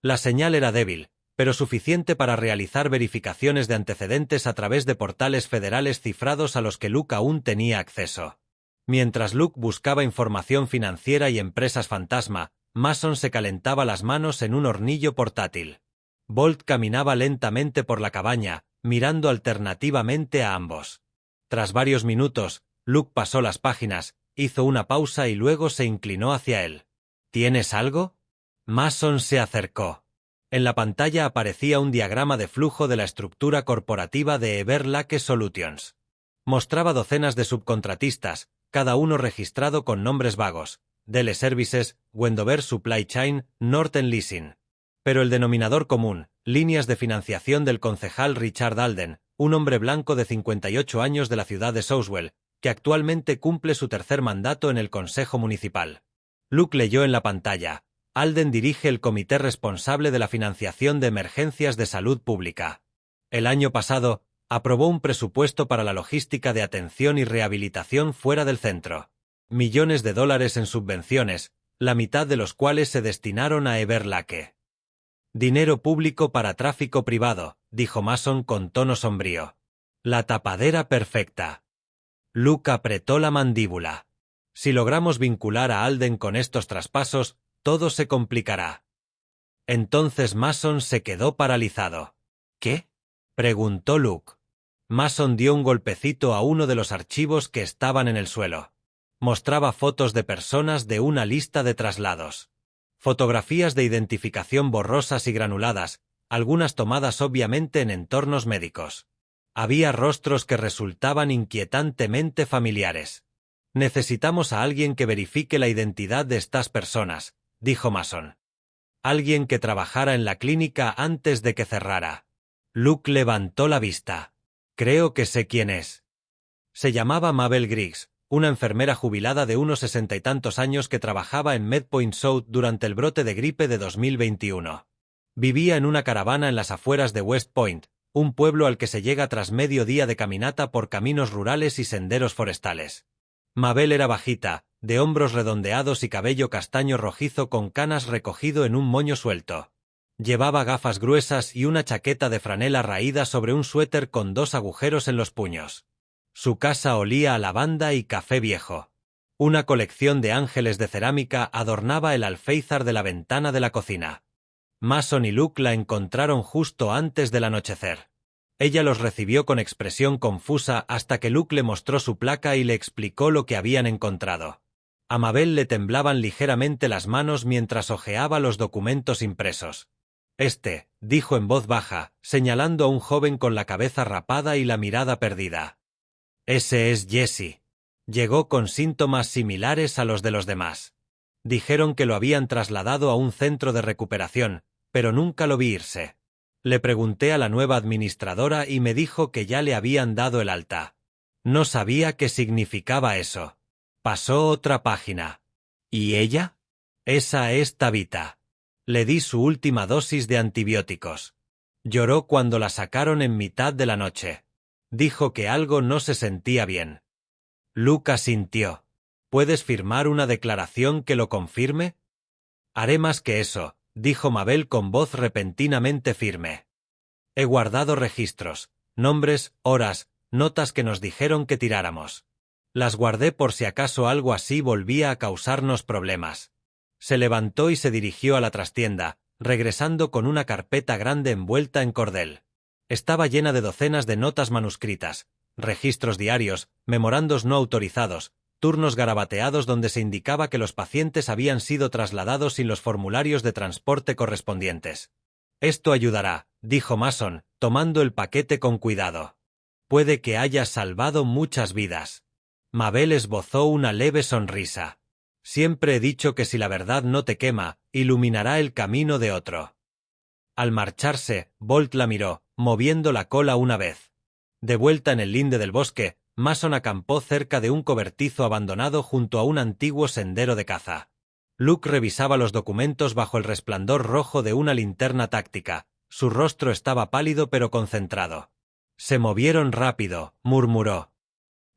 La señal era débil, pero suficiente para realizar verificaciones de antecedentes a través de portales federales cifrados a los que Luke aún tenía acceso. Mientras Luke buscaba información financiera y empresas fantasma, Mason se calentaba las manos en un hornillo portátil. Bolt caminaba lentamente por la cabaña, mirando alternativamente a ambos. Tras varios minutos, Luke pasó las páginas, hizo una pausa y luego se inclinó hacia él. ¿Tienes algo? Mason se acercó. En la pantalla aparecía un diagrama de flujo de la estructura corporativa de Everlake Solutions. Mostraba docenas de subcontratistas, cada uno registrado con nombres vagos: Dell Services, Wendover Supply Chain, Norton Leasing. Pero el denominador común, líneas de financiación del concejal Richard Alden, un hombre blanco de 58 años de la ciudad de Sourcewell, que actualmente cumple su tercer mandato en el Consejo Municipal. Luke leyó en la pantalla: Alden dirige el comité responsable de la financiación de emergencias de salud pública. El año pasado, aprobó un presupuesto para la logística de atención y rehabilitación fuera del centro. Millones de dólares en subvenciones, la mitad de los cuales se destinaron a Everlake. Dinero público para tráfico privado, dijo Mason con tono sombrío. La tapadera perfecta. Luke apretó la mandíbula. Si logramos vincular a Alden con estos traspasos, todo se complicará. Entonces Mason se quedó paralizado. ¿Qué? Preguntó Luke. Mason dio un golpecito a uno de los archivos que estaban en el suelo. Mostraba fotos de personas de una lista de traslados. Fotografías de identificación borrosas y granuladas, algunas tomadas obviamente en entornos médicos. Había rostros que resultaban inquietantemente familiares. Necesitamos a alguien que verifique la identidad de estas personas, dijo Mason. Alguien que trabajara en la clínica antes de que cerrara. Luke levantó la vista. Creo que sé quién es. Se llamaba Mabel Griggs, una enfermera jubilada de unos 60 y tantos años que trabajaba en Medpoint South durante el brote de gripe de 2021. Vivía en una caravana en las afueras de West Point, un pueblo al que se llega tras medio día de caminata por caminos rurales y senderos forestales. Mabel era bajita, de hombros redondeados y cabello castaño rojizo con canas recogido en un moño suelto. Llevaba gafas gruesas y una chaqueta de franela raída sobre un suéter con 2 agujeros en los puños. Su casa olía a lavanda y café viejo. Una colección de ángeles de cerámica adornaba el alféizar de la ventana de la cocina. Mason y Luke la encontraron justo antes del anochecer. Ella los recibió con expresión confusa hasta que Luke le mostró su placa y le explicó lo que habían encontrado. A Mabel le temblaban ligeramente las manos mientras hojeaba los documentos impresos. Dijo en voz baja, señalando a un joven con la cabeza rapada y la mirada perdida. Ese es Jesse. Llegó con síntomas similares a los de los demás. Dijeron que lo habían trasladado a un centro de recuperación, pero nunca lo vi irse. Le pregunté a la nueva administradora y me dijo que ya le habían dado el alta. No sabía qué significaba eso. Pasó otra página. ¿Y ella? Esa es Tabitha. Le di su última dosis de antibióticos. Lloró cuando la sacaron en mitad de la noche. Dijo que algo no se sentía bien. Luke asintió. ¿Puedes firmar una declaración que lo confirme? Haré más que eso, dijo Mabel con voz repentinamente firme. He guardado registros, nombres, horas, notas que nos dijeron que tiráramos. Las guardé por si acaso algo así volvía a causarnos problemas. Se levantó y se dirigió a la trastienda, regresando con una carpeta grande envuelta en cordel. Estaba llena de docenas de notas manuscritas, registros diarios, memorandos no autorizados, turnos garabateados donde se indicaba que los pacientes habían sido trasladados sin los formularios de transporte correspondientes. Esto ayudará, dijo Mason, tomando el paquete con cuidado. Puede que hayas salvado muchas vidas. Mabel esbozó una leve sonrisa. Siempre he dicho que si la verdad no te quema, iluminará el camino de otro. Al marcharse, Bolt la miró, moviendo la cola una vez. De vuelta en el linde del bosque, Mason acampó cerca de un cobertizo abandonado junto a un antiguo sendero de caza. Luke revisaba los documentos bajo el resplandor rojo de una linterna táctica. Su rostro estaba pálido pero concentrado. Se movieron rápido, murmuró.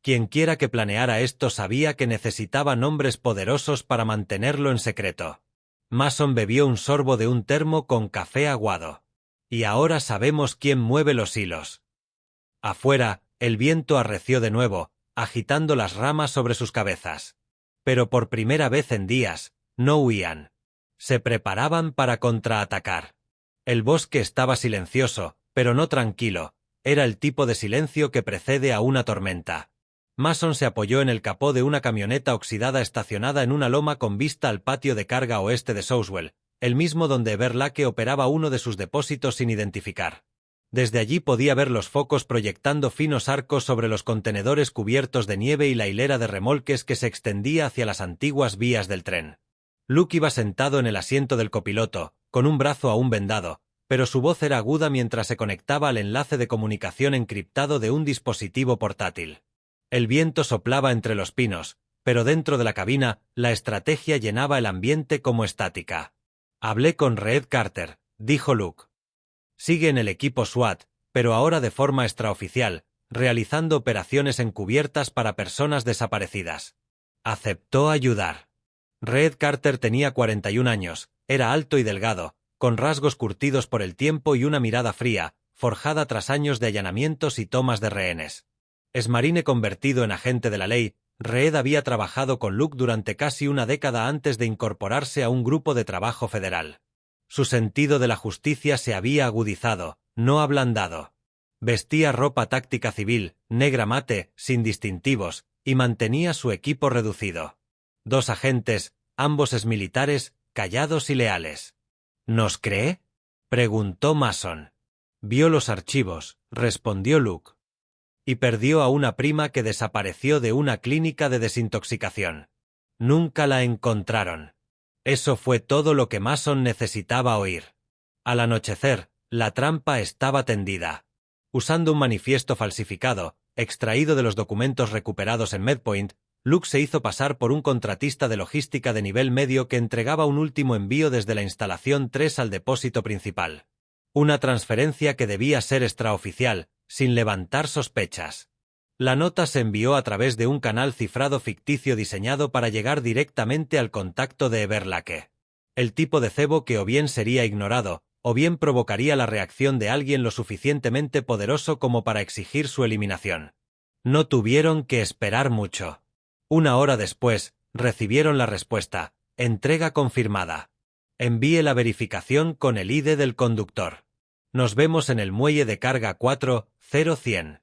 Quienquiera que planeara esto sabía que necesitaba hombres poderosos para mantenerlo en secreto. Mason bebió un sorbo de un termo con café aguado. Y ahora sabemos quién mueve los hilos. Afuera, el viento arreció de nuevo, agitando las ramas sobre sus cabezas. Pero por primera vez en días, no huían. Se preparaban para contraatacar. El bosque estaba silencioso, pero no tranquilo. Era el tipo de silencio que precede a una tormenta. Mason se apoyó en el capó de una camioneta oxidada estacionada en una loma con vista al patio de carga oeste de Sourcewell, el mismo donde Everlake operaba uno de sus depósitos sin identificar. Desde allí podía ver los focos proyectando finos arcos sobre los contenedores cubiertos de nieve y la hilera de remolques que se extendía hacia las antiguas vías del tren. Luke iba sentado en el asiento del copiloto, con un brazo aún vendado, pero su voz era aguda mientras se conectaba al enlace de comunicación encriptado de un dispositivo portátil. El viento soplaba entre los pinos, pero dentro de la cabina, la estrategia llenaba el ambiente como estática. Hablé con Reed Carter, dijo Luke. Sigue en el equipo SWAT, pero ahora de forma extraoficial, realizando operaciones encubiertas para personas desaparecidas. Aceptó ayudar. Reed Carter tenía 41 años, era alto y delgado, con rasgos curtidos por el tiempo y una mirada fría, forjada tras años de allanamientos y tomas de rehenes. Exmarine convertido en agente de la ley, Reed había trabajado con Luke durante casi una década antes de incorporarse a un grupo de trabajo federal. Su sentido de la justicia se había agudizado, no ablandado. Vestía ropa táctica civil, negra mate, sin distintivos, y mantenía su equipo reducido. 2 agentes, ambos exmilitares, callados y leales. ¿Nos cree?, preguntó Mason. Vio los archivos, respondió Luke. Y perdió a una prima que desapareció de una clínica de desintoxicación. Nunca la encontraron. Eso fue todo lo que Mason necesitaba oír. Al anochecer, la trampa estaba tendida. Usando un manifiesto falsificado, extraído de los documentos recuperados en Medpoint, Luke se hizo pasar por un contratista de logística de nivel medio que entregaba un último envío desde la instalación 3 al depósito principal. Una transferencia que debía ser extraoficial, sin levantar sospechas. La nota se envió a través de un canal cifrado ficticio diseñado para llegar directamente al contacto de Everlake. El tipo de cebo que o bien sería ignorado, o bien provocaría la reacción de alguien lo suficientemente poderoso como para exigir su eliminación. No tuvieron que esperar mucho. 1 hora después, recibieron la respuesta: entrega confirmada. Envíe la verificación con el ID del conductor. Nos vemos en el muelle de carga 40100.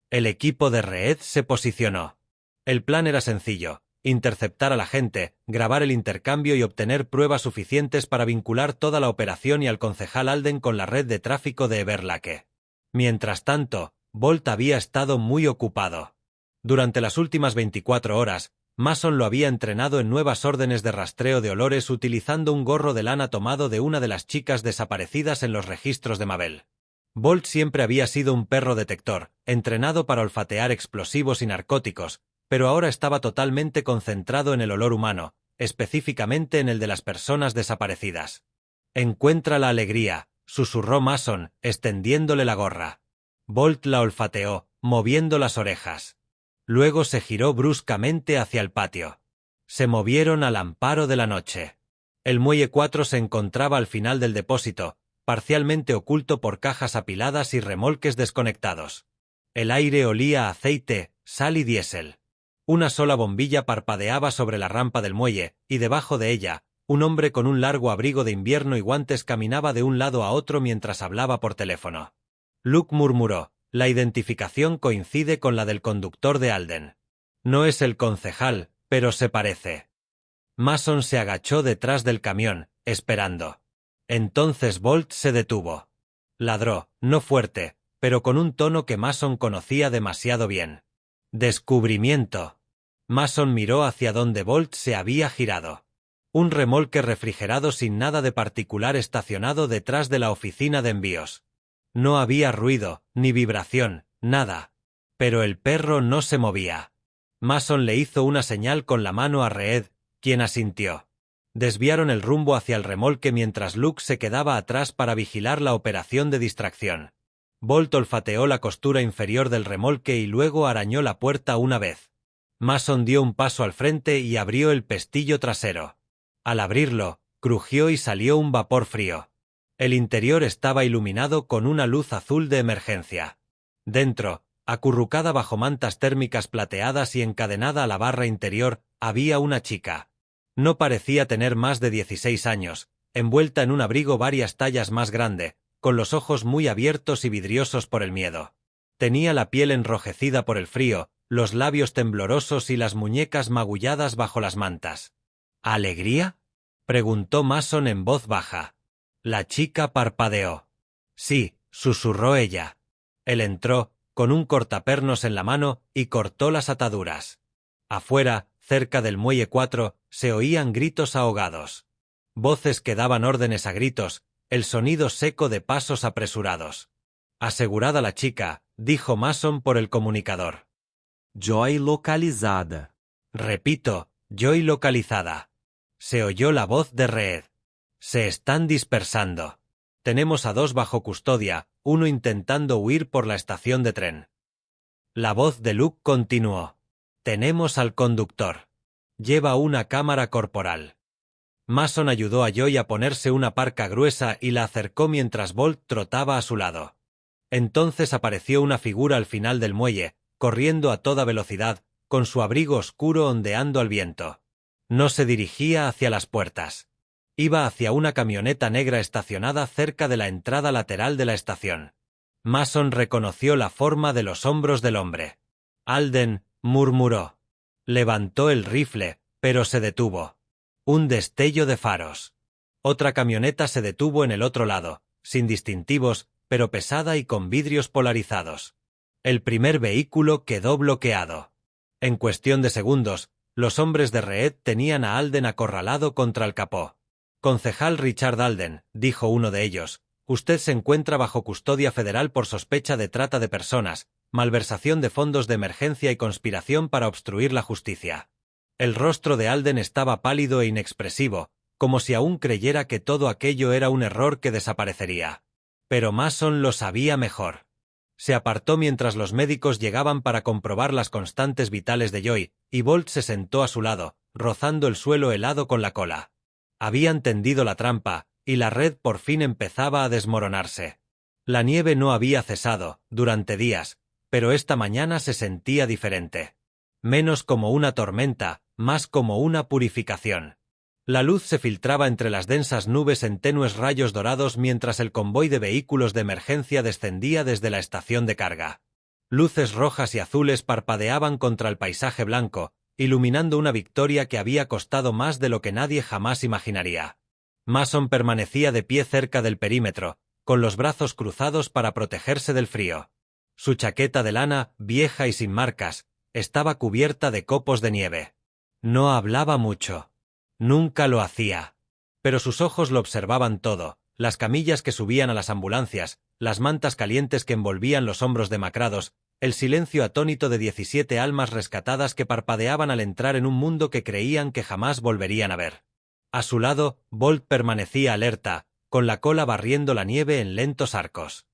El equipo de Reed se posicionó. El plan era sencillo: interceptar a la gente, grabar el intercambio y obtener pruebas suficientes para vincular toda la operación y al concejal Alden con la red de tráfico de Everlake. Mientras tanto, Bolt había estado muy ocupado. Durante las últimas 24 horas, Mason lo había entrenado en nuevas órdenes de rastreo de olores utilizando un gorro de lana tomado de una de las chicas desaparecidas en los registros de Mabel. Bolt siempre había sido un perro detector, entrenado para olfatear explosivos y narcóticos, pero ahora estaba totalmente concentrado en el olor humano, específicamente en el de las personas desaparecidas. «Encuentra la alegría», susurró Mason, extendiéndole la gorra. Bolt la olfateó, moviendo las orejas. Luego se giró bruscamente hacia el patio. Se movieron al amparo de la noche. El muelle 4 se encontraba al final del depósito, parcialmente oculto por cajas apiladas y remolques desconectados. El aire olía a aceite, sal y diésel. Una sola bombilla parpadeaba sobre la rampa del muelle, y debajo de ella, un hombre con un largo abrigo de invierno y guantes caminaba de un lado a otro mientras hablaba por teléfono. Luke murmuró: «La identificación coincide con la del conductor de Alden. No es el concejal, pero se parece». Mason se agachó detrás del camión, esperando. Entonces Bolt se detuvo. Ladró, no fuerte, pero con un tono que Mason conocía demasiado bien. «Descubrimiento». Mason miró hacia donde Bolt se había girado. Un remolque refrigerado sin nada de particular estacionado detrás de la oficina de envíos. No había ruido, ni vibración, nada. Pero el perro no se movía. Mason le hizo una señal con la mano a Reed, quien asintió. Desviaron el rumbo hacia el remolque mientras Luke se quedaba atrás para vigilar la operación de distracción. Bolt olfateó la costura inferior del remolque y luego arañó la puerta una vez. Mason dio un paso al frente y abrió el pestillo trasero. Al abrirlo, crujió y salió un vapor frío. El interior estaba iluminado con una luz azul de emergencia. Dentro, acurrucada bajo mantas térmicas plateadas y encadenada a la barra interior, había una chica. No parecía tener más de 16 años, envuelta en un abrigo varias tallas más grande, con los ojos muy abiertos y vidriosos por el miedo. Tenía la piel enrojecida por el frío, los labios temblorosos y las muñecas magulladas bajo las mantas. ¿Alegría?, preguntó Mason en voz baja. La chica parpadeó. Sí, susurró ella. Él entró, con un cortapernos en la mano, y cortó las ataduras. Afuera, cerca del muelle 4, se oían gritos ahogados. Voces que daban órdenes a gritos, el sonido seco de pasos apresurados. Asegurada la chica, dijo Mason por el comunicador. Joy localizada. Repito, Joy localizada. Se oyó la voz de Reed. Se están dispersando. Tenemos a 2 bajo custodia, uno intentando huir por la estación de tren. La voz de Luke continuó. Tenemos al conductor. Lleva una cámara corporal. Mason ayudó a Joy a ponerse una parca gruesa y la acercó mientras Bolt trotaba a su lado. Entonces apareció una figura al final del muelle, corriendo a toda velocidad, con su abrigo oscuro ondeando al viento. No se dirigía hacia las puertas. Iba hacia una camioneta negra estacionada cerca de la entrada lateral de la estación. Mason reconoció la forma de los hombros del hombre. Alden, murmuró. Levantó el rifle, pero se detuvo. Un destello de faros. Otra camioneta se detuvo en el otro lado, sin distintivos, pero pesada y con vidrios polarizados. El primer vehículo quedó bloqueado. En cuestión de segundos, los hombres de Reed tenían a Alden acorralado contra el capó. Concejal Richard Alden, dijo uno de ellos, usted se encuentra bajo custodia federal por sospecha de trata de personas, malversación de fondos de emergencia y conspiración para obstruir la justicia. El rostro de Alden estaba pálido e inexpresivo, como si aún creyera que todo aquello era un error que desaparecería. Pero Mason lo sabía mejor. Se apartó mientras los médicos llegaban para comprobar las constantes vitales de Joy, y Bolt se sentó a su lado, rozando el suelo helado con la cola. Habían tendido la trampa, y la red por fin empezaba a desmoronarse. La nieve no había cesado, durante días, pero esta mañana se sentía diferente. Menos como una tormenta, más como una purificación. La luz se filtraba entre las densas nubes en tenues rayos dorados mientras el convoy de vehículos de emergencia descendía desde la estación de carga. Luces rojas y azules parpadeaban contra el paisaje blanco, iluminando una victoria que había costado más de lo que nadie jamás imaginaría. Mason permanecía de pie cerca del perímetro, con los brazos cruzados para protegerse del frío. Su chaqueta de lana, vieja y sin marcas, estaba cubierta de copos de nieve. No hablaba mucho. Nunca lo hacía. Pero sus ojos lo observaban todo, las camillas que subían a las ambulancias, las mantas calientes que envolvían los hombros demacrados, el silencio atónito de 17 almas rescatadas que parpadeaban al entrar en un mundo que creían que jamás volverían a ver. A su lado, Bolt permanecía alerta, con la cola barriendo la nieve en lentos arcos.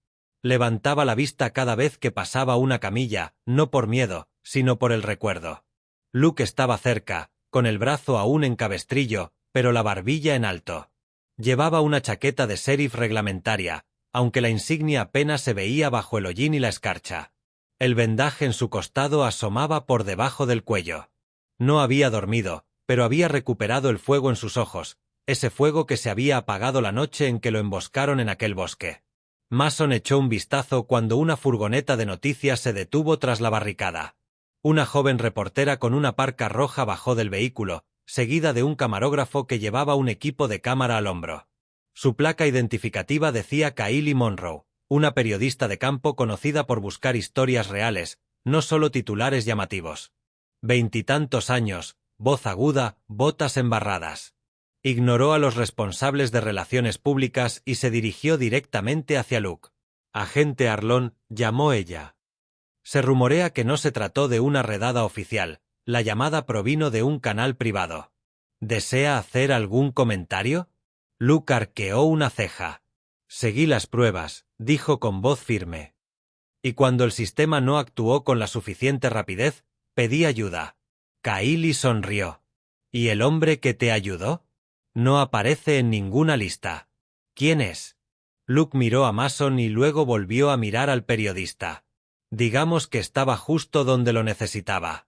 Levantaba la vista cada vez que pasaba una camilla, no por miedo, sino por el recuerdo. Luke estaba cerca, con el brazo aún en cabestrillo, pero la barbilla en alto. Llevaba una chaqueta de sheriff reglamentaria, aunque la insignia apenas se veía bajo el hollín y la escarcha. El vendaje en su costado asomaba por debajo del cuello. No había dormido, pero había recuperado el fuego en sus ojos, ese fuego que se había apagado la noche en que lo emboscaron en aquel bosque. Mason echó un vistazo cuando una furgoneta de noticias se detuvo tras la barricada. Una joven reportera con una parca roja bajó del vehículo, seguida de un camarógrafo que llevaba un equipo de cámara al hombro. Su placa identificativa decía Kylie Monroe, una periodista de campo conocida por buscar historias reales, no solo titulares llamativos. 20 y tantos años, voz aguda, botas embarradas. Ignoró a los responsables de relaciones públicas y se dirigió directamente hacia Luke. Agente Arlón, llamó ella. Se rumorea que no se trató de una redada oficial, la llamada provino de un canal privado. ¿Desea hacer algún comentario? Luke arqueó una ceja. Seguí las pruebas, dijo con voz firme. Y cuando el sistema no actuó con la suficiente rapidez, pedí ayuda. Kylie sonrió. ¿Y el hombre que te ayudó? No aparece en ninguna lista. ¿Quién es? Luke miró a Mason y luego volvió a mirar al periodista. Digamos que estaba justo donde lo necesitaba.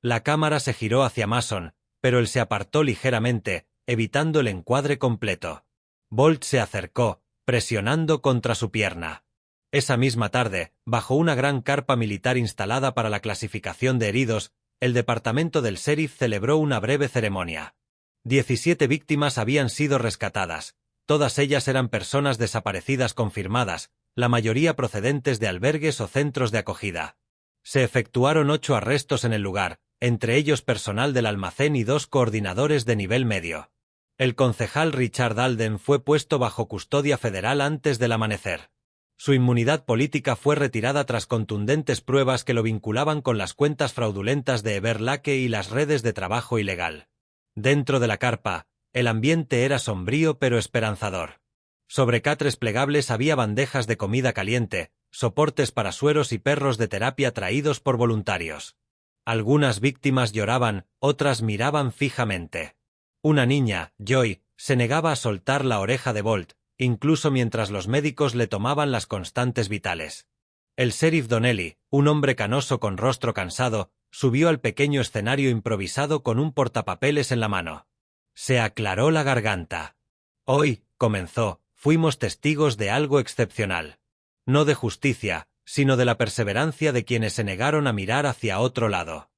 La cámara se giró hacia Mason, pero él se apartó ligeramente, evitando el encuadre completo. Bolt se acercó, presionando contra su pierna. Esa misma tarde, bajo una gran carpa militar instalada para la clasificación de heridos, el departamento del sheriff celebró una breve ceremonia. 17 víctimas habían sido rescatadas. Todas ellas eran personas desaparecidas confirmadas, la mayoría procedentes de albergues o centros de acogida. Se efectuaron 8 arrestos en el lugar, entre ellos personal del almacén y 2 coordinadores de nivel medio. El concejal Richard Alden fue puesto bajo custodia federal antes del amanecer. Su inmunidad política fue retirada tras contundentes pruebas que lo vinculaban con las cuentas fraudulentas de Everlake y las redes de trabajo ilegal. Dentro de la carpa, el ambiente era sombrío pero esperanzador. Sobre catres plegables había bandejas de comida caliente, soportes para sueros y perros de terapia traídos por voluntarios. Algunas víctimas lloraban, otras miraban fijamente. Una niña, Joy, se negaba a soltar la oreja de Bolt, incluso mientras los médicos le tomaban las constantes vitales. El sheriff Donnelly, un hombre canoso con rostro cansado, subió al pequeño escenario improvisado con un portapapeles en la mano. Se aclaró la garganta. Hoy, comenzó, fuimos testigos de algo excepcional. No de justicia, sino de la perseverancia de quienes se negaron a mirar hacia otro lado.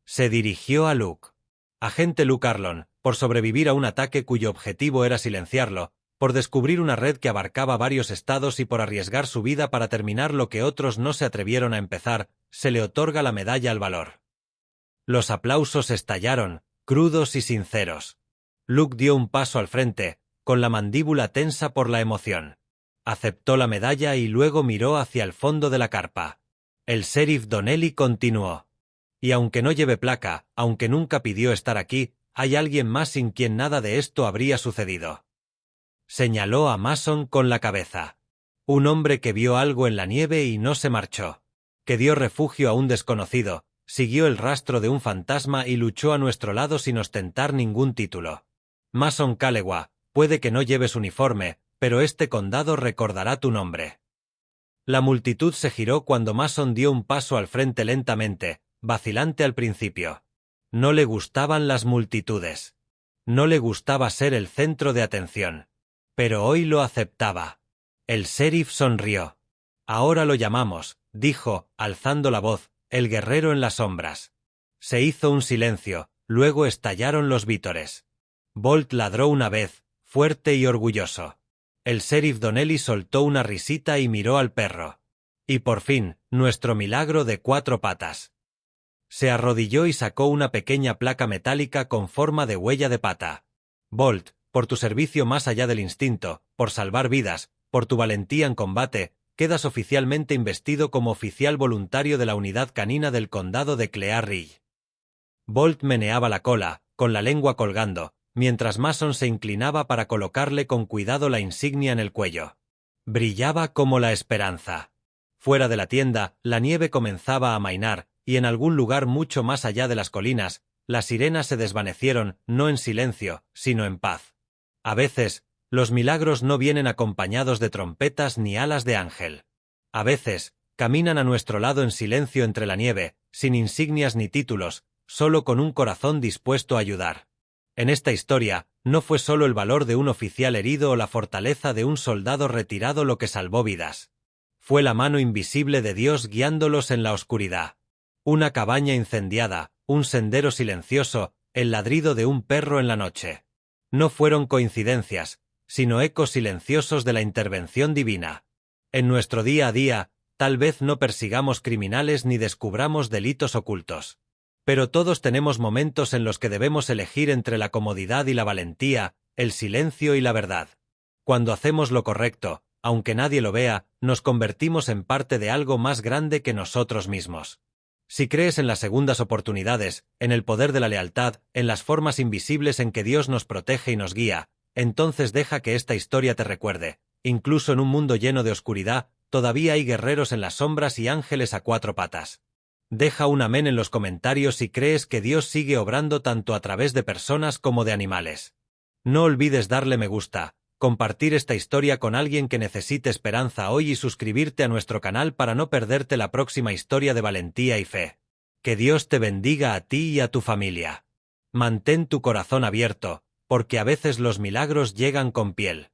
Se dirigió a Luke. Agente Luke Arlon, por sobrevivir a un ataque cuyo objetivo era silenciarlo, por descubrir una red que abarcaba varios estados y por arriesgar su vida para terminar lo que otros no se atrevieron a empezar, se le otorga la medalla al valor. Los aplausos estallaron, crudos y sinceros. Luke dio un paso al frente, con la mandíbula tensa por la emoción. Aceptó la medalla y luego miró hacia el fondo de la carpa. El sheriff Donnelly continuó. Y aunque no lleve placa, aunque nunca pidió estar aquí, hay alguien más sin quien nada de esto habría sucedido. Señaló a Mason con la cabeza. Un hombre que vio algo en la nieve y no se marchó. Que dio refugio a un desconocido, siguió el rastro de un fantasma y luchó a nuestro lado sin ostentar ningún título. Mason Calewa, puede que no lleves uniforme, pero este condado recordará tu nombre. La multitud se giró cuando Mason dio un paso al frente lentamente, vacilante al principio. No le gustaban las multitudes. No le gustaba ser el centro de atención. Pero hoy lo aceptaba. El sheriff sonrió. Ahora lo llamamos, dijo, alzando la voz, el guerrero en las sombras. Se hizo un silencio, luego estallaron los vítores. Bolt ladró una vez, fuerte y orgulloso. El sheriff Donnelly soltó una risita y miró al perro. Y por fin, nuestro milagro de 4 patas. Se arrodilló y sacó una pequeña placa metálica con forma de huella de pata. Bolt, por tu servicio más allá del instinto, por salvar vidas, por tu valentía en combate, quedas oficialmente investido como oficial voluntario de la unidad canina del condado de Clear Ridge. Bolt meneaba la cola, con la lengua colgando, mientras Mason se inclinaba para colocarle con cuidado la insignia en el cuello. Brillaba como la esperanza. Fuera de la tienda, la nieve comenzaba a amainar, y en algún lugar mucho más allá de las colinas, las sirenas se desvanecieron, no en silencio, sino en paz. A veces, los milagros no vienen acompañados de trompetas ni alas de ángel. A veces, caminan a nuestro lado en silencio entre la nieve, sin insignias ni títulos, solo con un corazón dispuesto a ayudar. En esta historia, no fue solo el valor de un oficial herido o la fortaleza de un soldado retirado lo que salvó vidas. Fue la mano invisible de Dios guiándolos en la oscuridad. Una cabaña incendiada, un sendero silencioso, el ladrido de un perro en la noche. No fueron coincidencias, sino ecos silenciosos de la intervención divina. En nuestro día a día, tal vez no persigamos criminales ni descubramos delitos ocultos. Pero todos tenemos momentos en los que debemos elegir entre la comodidad y la valentía, el silencio y la verdad. Cuando hacemos lo correcto, aunque nadie lo vea, nos convertimos en parte de algo más grande que nosotros mismos. Si crees en las segundas oportunidades, en el poder de la lealtad, en las formas invisibles en que Dios nos protege y nos guía, entonces deja que esta historia te recuerde. Incluso en un mundo lleno de oscuridad, todavía hay guerreros en las sombras y ángeles a 4 patas. Deja un amén en los comentarios si crees que Dios sigue obrando tanto a través de personas como de animales. No olvides darle me gusta, compartir esta historia con alguien que necesite esperanza hoy y suscribirte a nuestro canal para no perderte la próxima historia de valentía y fe. Que Dios te bendiga a ti y a tu familia. Mantén tu corazón abierto, porque a veces los milagros llegan con piel.